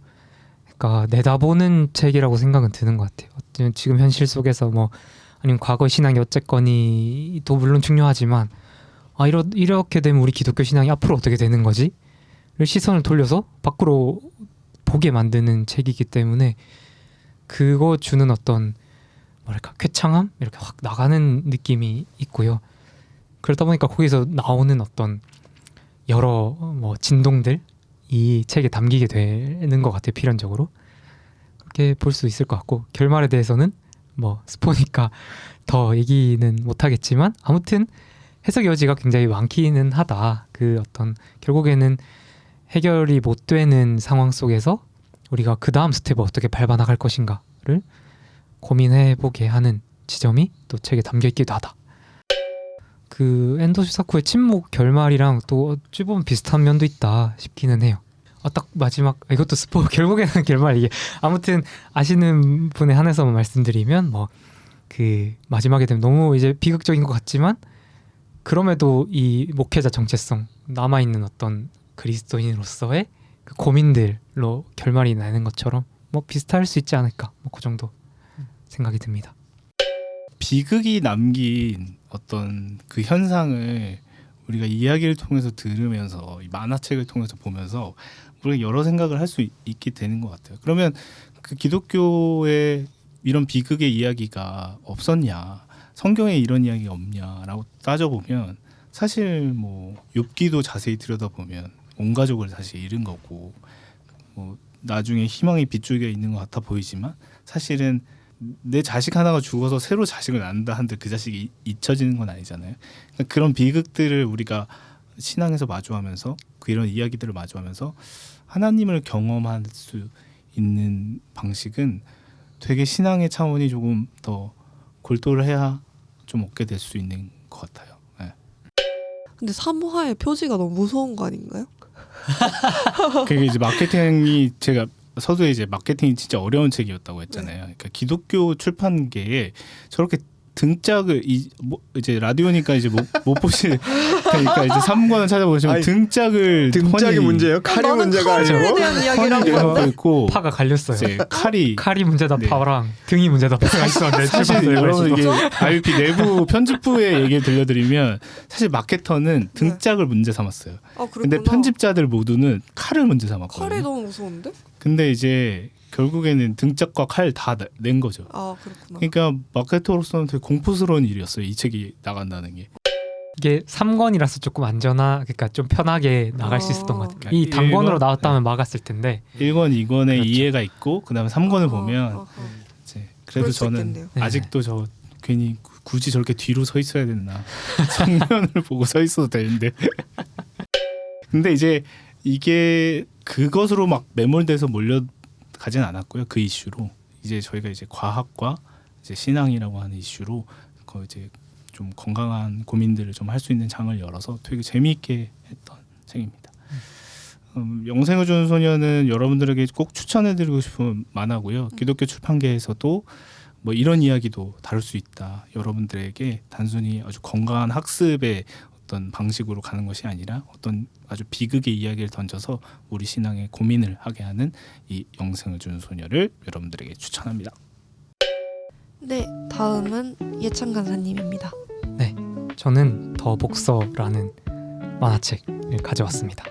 그러니까 내다보는 책이라고 생각은 드는 것 같아요. 지금 현실 속에서 뭐 아니면 과거 신앙이 어쨌거니 또 물론 중요하지만 이렇게 되면 우리 기독교 신앙이 앞으로 어떻게 되는 거지? 를 시선을 돌려서 밖으로 보게 만드는 책이기 때문에 그거 주는 어떤 뭐랄까 쾌창함 이렇게 확 나가는 느낌이 있고요. 그러다 보니까 거기서 나오는 어떤 여러 뭐 진동들 이 책에 담기게 되는 것 같아요. 필연적으로 그렇게 볼 수 있을 것 같고 결말에 대해서는 뭐 스포니까 더 얘기는 못하겠지만 아무튼 해석 여지가 굉장히 많기는 하다. 그 어떤 결국에는 해결이 못 되는 상황 속에서 우리가 그 다음 스텝을 어떻게 밟아 나갈 것인가를 고민해 보게 하는 지점이 또 책에 담겨 있기도 하다. 그 엔도 슈사쿠의 침묵 결말이랑 또 어찌 보면 비슷한 면도 있다 싶기는 해요. 딱 마지막 이것도 스포 결국에는 결말 이게 아무튼 아시는 분에 한해서만 말씀드리면 뭐 그 마지막에 되면 너무 이제 비극적인 것 같지만 그럼에도 이 목회자 정체성 남아 있는 어떤 그리스도인으로서의 그 고민들로 결말이 나는 것처럼 뭐 비슷할 수 있지 않을까 뭐 그 정도 생각이 듭니다. 비극이 남긴 어떤 그 현상을 우리가 이야기를 통해서 들으면서 이 만화책을 통해서 보면서 우리가 여러 생각을 할 수 있게 되는 것 같아요. 그러면 그 기독교의 이런 비극의 이야기가 없었냐, 성경에 이런 이야기가 없냐라고 따져보면 사실 뭐 욥기도 자세히 들여다보면 온 가족을 다시 잃은 거고 뭐 나중에 희망이 빗줄겨 있는 것 같아 보이지만 사실은 내 자식 하나가 죽어서 새로 자식을 낳는다 한들 그 자식이 잊혀지는 건 아니잖아요. 그러니까 그런 비극들을 우리가 신앙에서 마주하면서 이런 이야기들을 마주하면서 하나님을 경험할 수 있는 방식은 되게 신앙의 차원이 조금 더 골도를 해야 좀 얻게 될 수 있는 것 같아요. 네. 근데 3화의 표지가 너무 무서운 거 아닌가요? 그게 이제 마케팅이 제가 서두에 이제 마케팅이 진짜 어려운 책이었다고 했잖아요. 그러니까 기독교 출판계에 저렇게 등짝을 이제 라디오니까 이제 못 보실 테니까 이제 3권을 찾아보시면 아니, 등짝이 등짝이 문제예요? 칼이 나는 문제가 칼에 아니고? 대한 이야기를 한 되어 건데. 있고 파가 갈렸어요. 이제 칼이 문제다 네. 파랑 등이 문제다 파가 있었는데 사실 여러분 이게 IUP 내부 편집부의 얘기를 들려드리면 사실 마케터는 등짝을 문제 삼았어요. 아, 그렇구나. 근데 편집자들 모두는 칼을 문제 삼았거든요. 칼이 너무 무서운데? 근데 이제 결국에는 등짝과 칼 다 낸 거죠. 아, 그렇구나. 그러니까 마케터로서는 되게 공포스러운 일이었어요. 이 책이 나간다는 게. 이게 3권이라서 조금 그러니까 좀 편하게 나갈 수 있었던 것 같아요. 이 단권으로 나왔다면 막았을 텐데 1권, 2권에 그렇죠. 이해가 있고 그다음에 3권을 아하, 보면 아하. 이제 그래도 그럴 수 저는 있겠네요. 네. 아직도 저 괜히 굳이 저렇게 뒤로 서 있어야 됐나. 정면을 보고 서 있어도 되는데. 근데 이제 이게 그것으로 막 매몰돼서 몰려가진 않았고요. 그 이슈로 이제 저희가 이제 과학과 이제 신앙이라고 하는 이슈로 그 이제 좀 건강한 고민들을 좀 할 수 있는 장을 열어서 되게 재미있게 했던 책입니다. 영생을 주는 소녀는 여러분들에게 꼭 추천해드리고 싶은 만화고요. 기독교 출판계에서도 뭐 이런 이야기도 다룰 수 있다. 여러분들에게 단순히 아주 건강한 학습의 어떤 방식으로 가는 것이 아니라 어떤 아주 비극의 이야기를 던져서 우리 신앙에 고민을 하게 하는 이 영생을 주는 소녀를 여러분들에게 추천합니다. 네, 다음은 예찬 간사님입니다. 저는 더 복서라는 만화책을 가져왔습니다.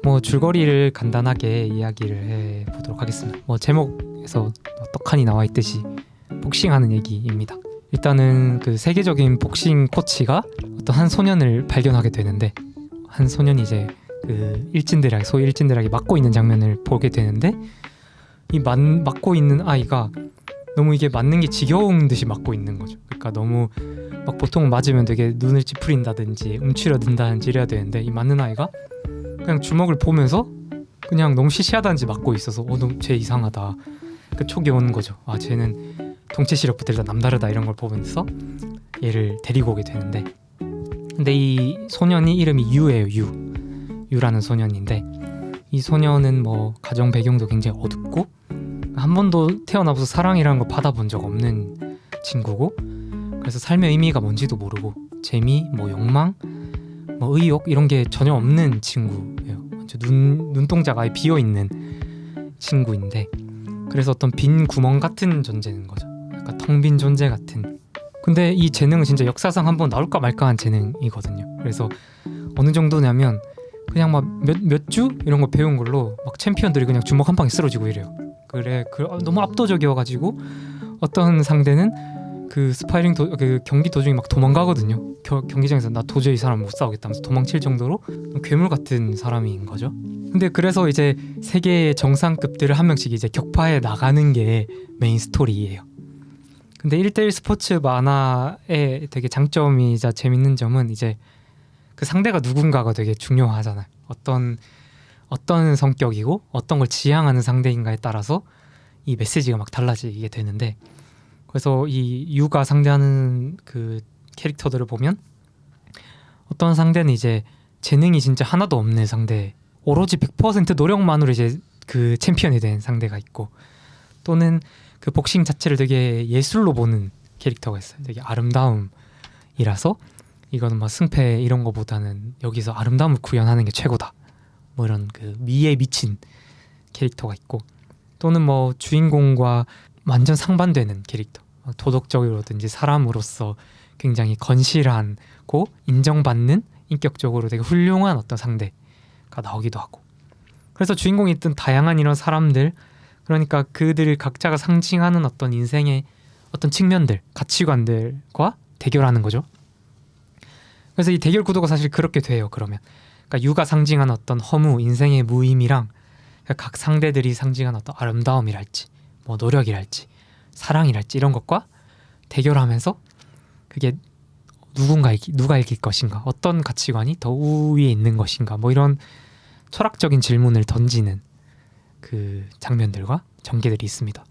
뭐 줄거리를 간단하게 이야기를 해보도록 하겠습니다. 뭐 제목에서 떡하니 나와 있듯이 복싱하는 얘기입니다. 일단은 그 세계적인 복싱 코치가 어떤 한 소년을 발견하게 되는데 한 소년이 이제 그 소위 일진들에게 맞고 있는 장면을 보게 되는데 이 맞고 있는 아이가 너무 이게 맞는 게 지겨운 듯이 맞고 있는 거죠. 그러니까 너무 막 보통 맞으면 되게 눈을 찌푸린다든지 움츠러든다든지 이래야 되는데 이 맞는 아이가 그냥 주먹을 보면서 그냥 너무 시시하다든지 맞고 있어서 너무 쟤 이상하다. 그 촉이 오는 거죠. 아, 쟤는 동체 시력부터 일단 남다르다 이런 걸 보면서 얘를 데리고 오게 되는데 근데 이 소년이 이름이 유예요. 유라는 소년인데 이 소년은 뭐 가정 배경도 굉장히 어둡고 한 번도 태어나서 사랑이라는 걸 받아본 적 없는 친구고 그래서 삶의 의미가 뭔지도 모르고 재미, 뭐 욕망, 뭐 의욕 이런 게 전혀 없는 친구예요. 눈동자가 아예 비어있는 친구인데 그래서 어떤 빈 구멍 같은 존재인 거죠. 약간 텅 빈 존재 같은. 근데 이 재능은 진짜 역사상 한번 나올까 말까한 재능이거든요. 그래서 어느 정도냐면 그냥 막 몇 주 이런 거 배운 걸로 막 챔피언들이 그냥 주먹 한 방에 쓰러지고 이래요. 너무 압도적이어가지고 어떤 상대는 그 그 경기 도중에 막 도망가거든요. 경기장에서 나 도저히 이 사람 못 싸우겠다면서 도망칠 정도로 괴물 같은 사람인 거죠. 근데 그래서 이제 세계의 정상급들을 한 명씩 이제 격파해 나가는 게 메인 스토리예요. 근데 1대1 스포츠 만화의 되게 장점이자 재밌는 점은 이제 그 상대가 누군가가 되게 중요하잖아요. 어떤 어떤 성격이고 어떤 걸 지향하는 상대인가에 따라서 이 메시지가 막 달라지게 되는데, 그래서 이 유가 상대하는 그 캐릭터들을 보면 어떤 상대는 이제 재능이 진짜 하나도 없는 상대, 오로지 100% 노력만으로 이제 그 챔피언이 된 상대가 있고, 또는 그 복싱 자체를 되게 예술로 보는 캐릭터가 있어요. 되게 아름다움이라서 이거는 막 승패 이런 거보다는 여기서 아름다움을 구현하는 게 최고다, 뭐 이런 그 미에 미친 캐릭터가 있고, 또는 뭐 주인공과 완전 상반되는 캐릭터, 도덕적으로든지 사람으로서 굉장히 건실하고 인정받는 인격적으로 되게 훌륭한 어떤 상대가 나오기도 하고. 그래서 주인공이 있던 다양한 이런 사람들, 그러니까 그들 각자가 상징하는 어떤 인생의 어떤 측면들, 가치관들과 대결하는 거죠. 그래서 이 대결 구도가 사실 그렇게 돼요. 그러면 그러니까 유가 상징하는 어떤 허무, 인생의 무의미랑 각 상대들이 상징하는 어떤 아름다움이랄지 뭐 노력이랄지 사랑이랄지 이런 것과 대결하면서 그게 누가 이길 것인가, 어떤 가치관이 더 우위에 있는 것인가, 뭐 이런 철학적인 질문을 던지는 그 장면들과 전개들이 있습니다.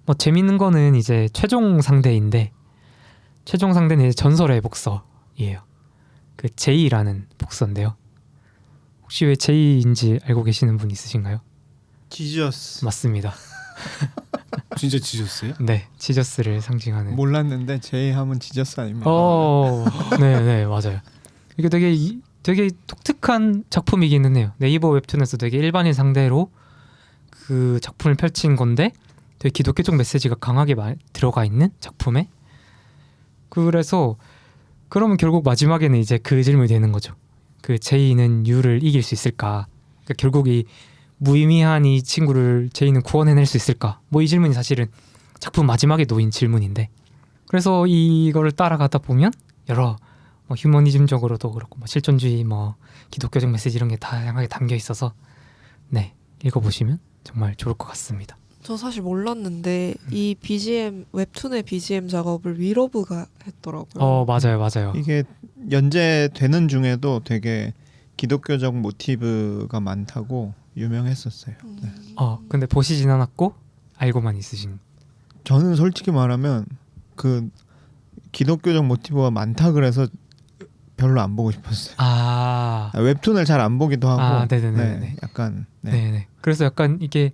뭐 재밌는 거는 이제 최종 상대인데, 최종 상대는 이제 전설의 복서예요. 그 제이라는 복서인데요. 혹시 왜 제이인지 알고 계시는 분 있으신가요? 지저스. 맞습니다. 진짜 지셨어요? 네, 지저스를 상징하는. 몰랐는데 제이하면 지저스 아닙니까? 네, 맞아요. 이게 되게 독특한 작품이기는 해요. 네이버 웹툰에서 되게 일반인 상대로 그 작품을 펼친 건데 되게 기독교적 메시지가 강하게 들어가 있는 작품에, 그래서 그러면 결국 마지막에는 이제 그 질문이 되는 거죠. 그 제이는 유를 이길 수 있을까? 그러니까 결국 이 무의미한 이 친구를 제이는 구원해낼 수 있을까? 뭐 이 질문이 사실은 작품 마지막에 놓인 질문인데, 그래서 이거를 따라가다 보면 여러 뭐 휴머니즘적으로도 그렇고 뭐 실존주의, 뭐 기독교적 메시지 이런 게 다양하게 담겨 있어서 네, 읽어보시면 정말 좋을 것 같습니다. 저 사실 몰랐는데 이 BGM, 웹툰의 BGM 작업을 위러브가 했더라고요. 맞아요. 이게 연재되는 중에도 되게 기독교적 모티브가 많다고 유명했었어요. 네. 근데 보시진 않았고 알고만 있으신. 저는 솔직히 말하면 그 기독교적 모티브가 많다 그래서 별로 안 보고 싶었어요. 웹툰을 잘 안 보기도 하고. 네네네. 네, 약간. 네. 네네. 그래서 약간 이게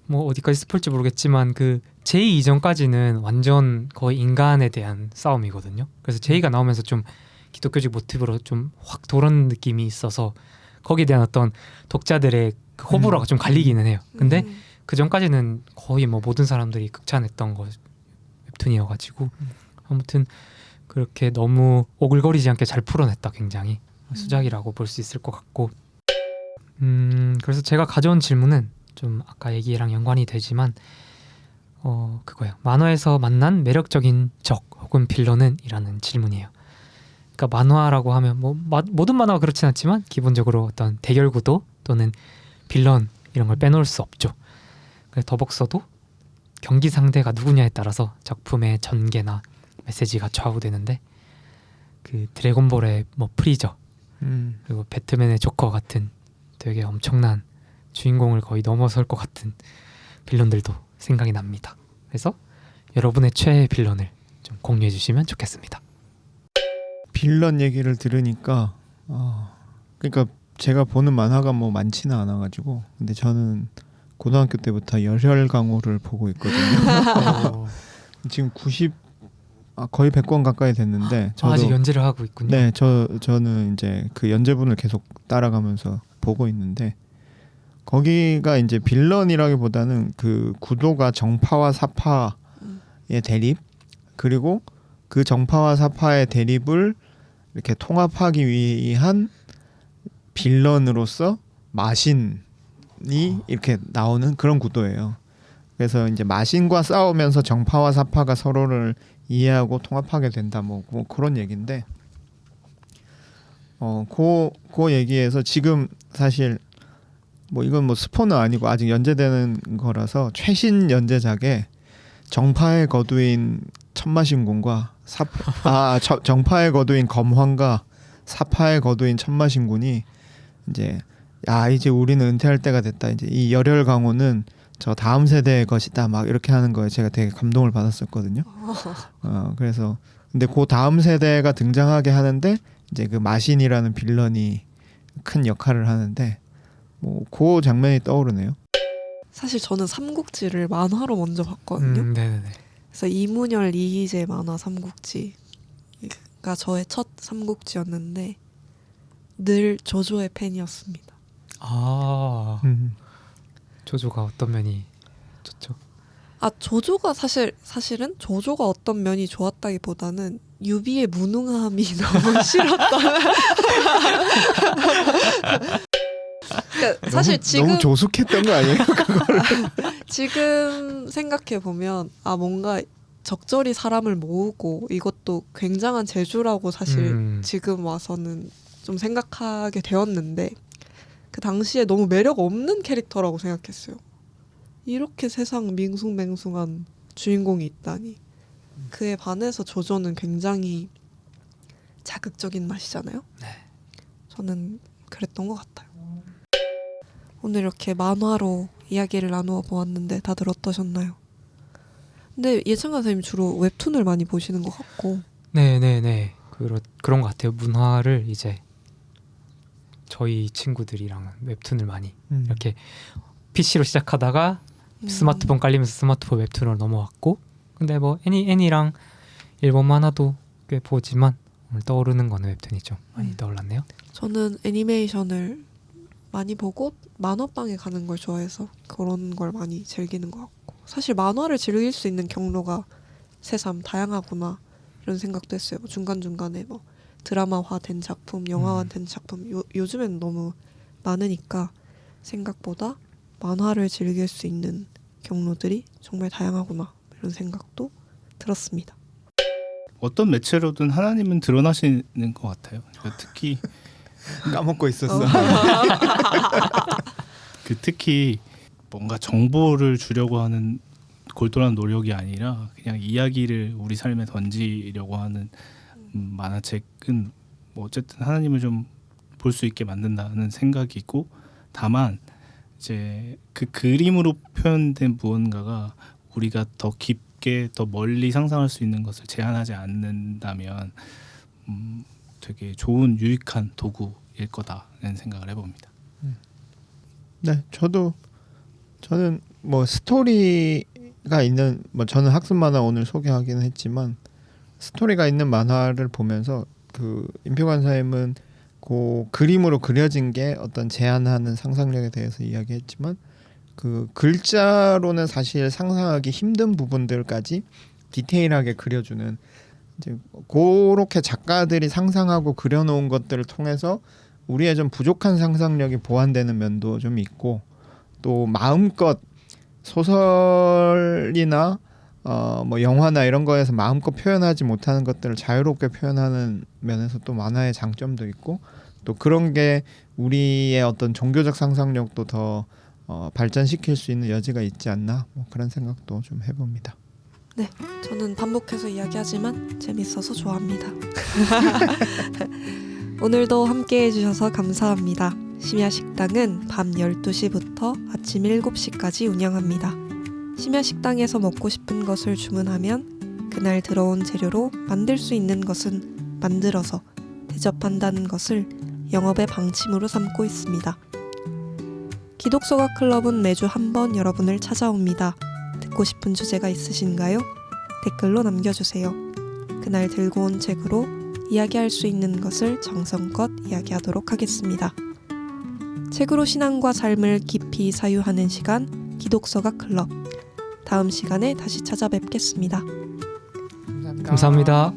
뭐 어디까지 스포일지 모르겠지만 그 제이 이전까지는 완전 거의 인간에 대한 싸움이거든요. 그래서 제이가 나오면서 좀 기독교적 모티브로 좀 확 도는 느낌이 있어서 거기에 대한 어떤 독자들의 그 호불호가 좀 갈리기는 해요. 근데 그 전까지는 거의 뭐 모든 사람들이 극찬했던 거 웹툰이어가지고 아무튼 그렇게 너무 오글거리지 않게 잘 풀어냈다. 굉장히 수작이라고 볼 수 있을 것 같고. 그래서 제가 가져온 질문은 좀 아까 얘기랑 연관이 되지만 그거예요. 만화에서 만난 매력적인 적 혹은 빌런은? 이라는 질문이에요. 그러니까 만화라고 하면 뭐 모든 만화가 그렇진 않지만 기본적으로 어떤 대결 구도 또는 빌런 이런 걸 빼놓을 수 없죠. 그래서 더벅서도 경기 상대가 누구냐에 따라서 작품의 전개나 메시지가 좌우되는데, 그 드래곤볼의 뭐 프리저 그리고 배트맨의 조커 같은 되게 엄청난 주인공을 거의 넘어설 것 같은 빌런들도 생각이 납니다. 그래서 여러분의 최애 빌런을 좀 공유해 주시면 좋겠습니다. 빌런 얘기를 들으니까 그러니까 제가 보는 만화가 뭐 많지는 않아가지고, 근데 저는 고등학교 때부터 열혈강호를 보고 있거든요. 지금 90 거의 100권 가까이 됐는데 저도 아직 연재를 하고 있군요. 네, 저는 이제 그 연재분을 계속 따라가면서 보고 있는데, 거기가 이제 빌런이라기보다는 그 구도가 정파와 사파의 대립, 그리고 그 정파와 사파의 대립을 이렇게 통합하기 위한 빌런으로서 마신이 이렇게 나오는 그런 구도예요. 그래서 이제 마신과 싸우면서 정파와 사파가 서로를 이해하고 통합하게 된다, 뭐 그런 얘기인데, 그 얘기에서 지금 사실 뭐 이건 뭐 스포는 아니고 아직 연재되는 거라서 최신 연재작에 정파의 거두인 천마신군과 정파의 거두인 검황과 사파의 거두인 천마신군이 이제 야 이제 우리는 은퇴할 때가 됐다. 이제 이 열혈 강호는 저 다음 세대의 것이다. 막 이렇게 하는 거에 제가 되게 감동을 받았었거든요. 그래서 근데 그 다음 세대가 등장하게 하는데 이제 그 마신이라는 빌런이 큰 역할을 하는데 뭐 그 장면이 떠오르네요. 사실 저는 삼국지를 만화로 먼저 봤거든요. 네네네. 그래서 이문열 이희재 만화 삼국지가 저의 첫 삼국지였는데 늘 조조의 팬이었습니다. 아 조조가 어떤 면이 좋죠? 조조가 사실은 조조가 어떤 면이 좋았다기보다는 유비의 무능함이 너무 싫었다. 그러니까 사실 지금 너무 조숙했던 거 아니에요? 지금 생각해 보면 뭔가 적절히 사람을 모으고 이것도 굉장한 재주라고 사실 지금 와서는 좀 생각하게 되었는데 그 당시에 너무 매력 없는 캐릭터라고 생각했어요. 이렇게 세상 밍숭맹숭한 주인공이 있다니. 그에 반해서 조조는 굉장히 자극적인 맛이잖아요. 네. 저는 그랬던 것 같아요. 오늘 이렇게 만화로 이야기를 나누어 보았는데 다들 어떠셨나요? 근데 예찬 선생님 주로 웹툰을 많이 보시는 것 같고. 네네네. 그런 것 같아요. 문화를 이제 저희 친구들이랑 웹툰을 많이 이렇게 PC로 시작하다가 스마트폰 깔리면서 스마트폰 웹툰으로 넘어왔고, 근데 뭐 애니랑 일본 만화도 꽤 보지만 오늘 떠오르는 거는 웹툰이 좀 많이 떠올랐네요. 저는 애니메이션을 많이 보고 만화방에 가는 걸 좋아해서 그런 걸 많이 즐기는 것 같고, 사실 만화를 즐길 수 있는 경로가 새삼 다양하구나 이런 생각도 했어요. 중간중간에 뭐 드라마화된 작품, 영화화된 작품 요즘엔 너무 많으니까 생각보다 만화를 즐길 수 있는 경로들이 정말 다양하구나 이런 생각도 들었습니다. 어떤 매체로든 하나님은 드러나시는 것 같아요. 특히 까먹고 있었어. 특히 뭔가 정보를 주려고 하는 골똘한 노력이 아니라 그냥 이야기를 우리 삶에 던지려고 하는 만화책은 뭐 어쨌든 하나님을 좀 볼 수 있게 만든다는 생각이고, 다만 이제 그 그림으로 표현된 무언가가 우리가 더 깊게 더 멀리 상상할 수 있는 것을 제한하지 않는다면 되게 좋은 유익한 도구일 거다라는 생각을 해봅니다. 네, 저는 뭐 스토리가 있는 뭐 저는 학습 만화 오늘 소개하기는 했지만 스토리가 있는 만화를 보면서 그 임표 간사님은 그 그림으로 그려진 게 어떤 제한하는 상상력에 대해서 이야기했지만 그 글자로는 사실 상상하기 힘든 부분들까지 디테일하게 그려주는 이제 그렇게 작가들이 상상하고 그려놓은 것들을 통해서 우리의 좀 부족한 상상력이 보완되는 면도 좀 있고, 또 마음껏 소설이나 뭐 영화나 이런 거에서 마음껏 표현하지 못하는 것들을 자유롭게 표현하는 면에서 또 만화의 장점도 있고, 또 그런 게 우리의 어떤 종교적 상상력도 더 발전시킬 수 있는 여지가 있지 않나, 뭐 그런 생각도 좀 해봅니다. 네, 저는 반복해서 이야기하지만 재밌어서 좋아합니다. 오늘도 함께 해주셔서 감사합니다. 심야식당은 밤 12시부터 아침 7시까지 운영합니다. 심야식당에서 먹고 싶은 것을 주문하면 그날 들어온 재료로 만들 수 있는 것은 만들어서 대접한다는 것을 영업의 방침으로 삼고 있습니다. 기독서가 클럽은 매주 한 번 여러분을 찾아옵니다. 듣고 싶은 주제가 있으신가요? 댓글로 남겨주세요. 그날 들고 온 책으로 이야기할 수 있는 것을 정성껏 이야기하도록 하겠습니다. 책으로 신앙과 삶을 깊이 사유하는 시간, 기독서가 클럽. 다음 시간에 다시 찾아뵙겠습니다. 감사합니다.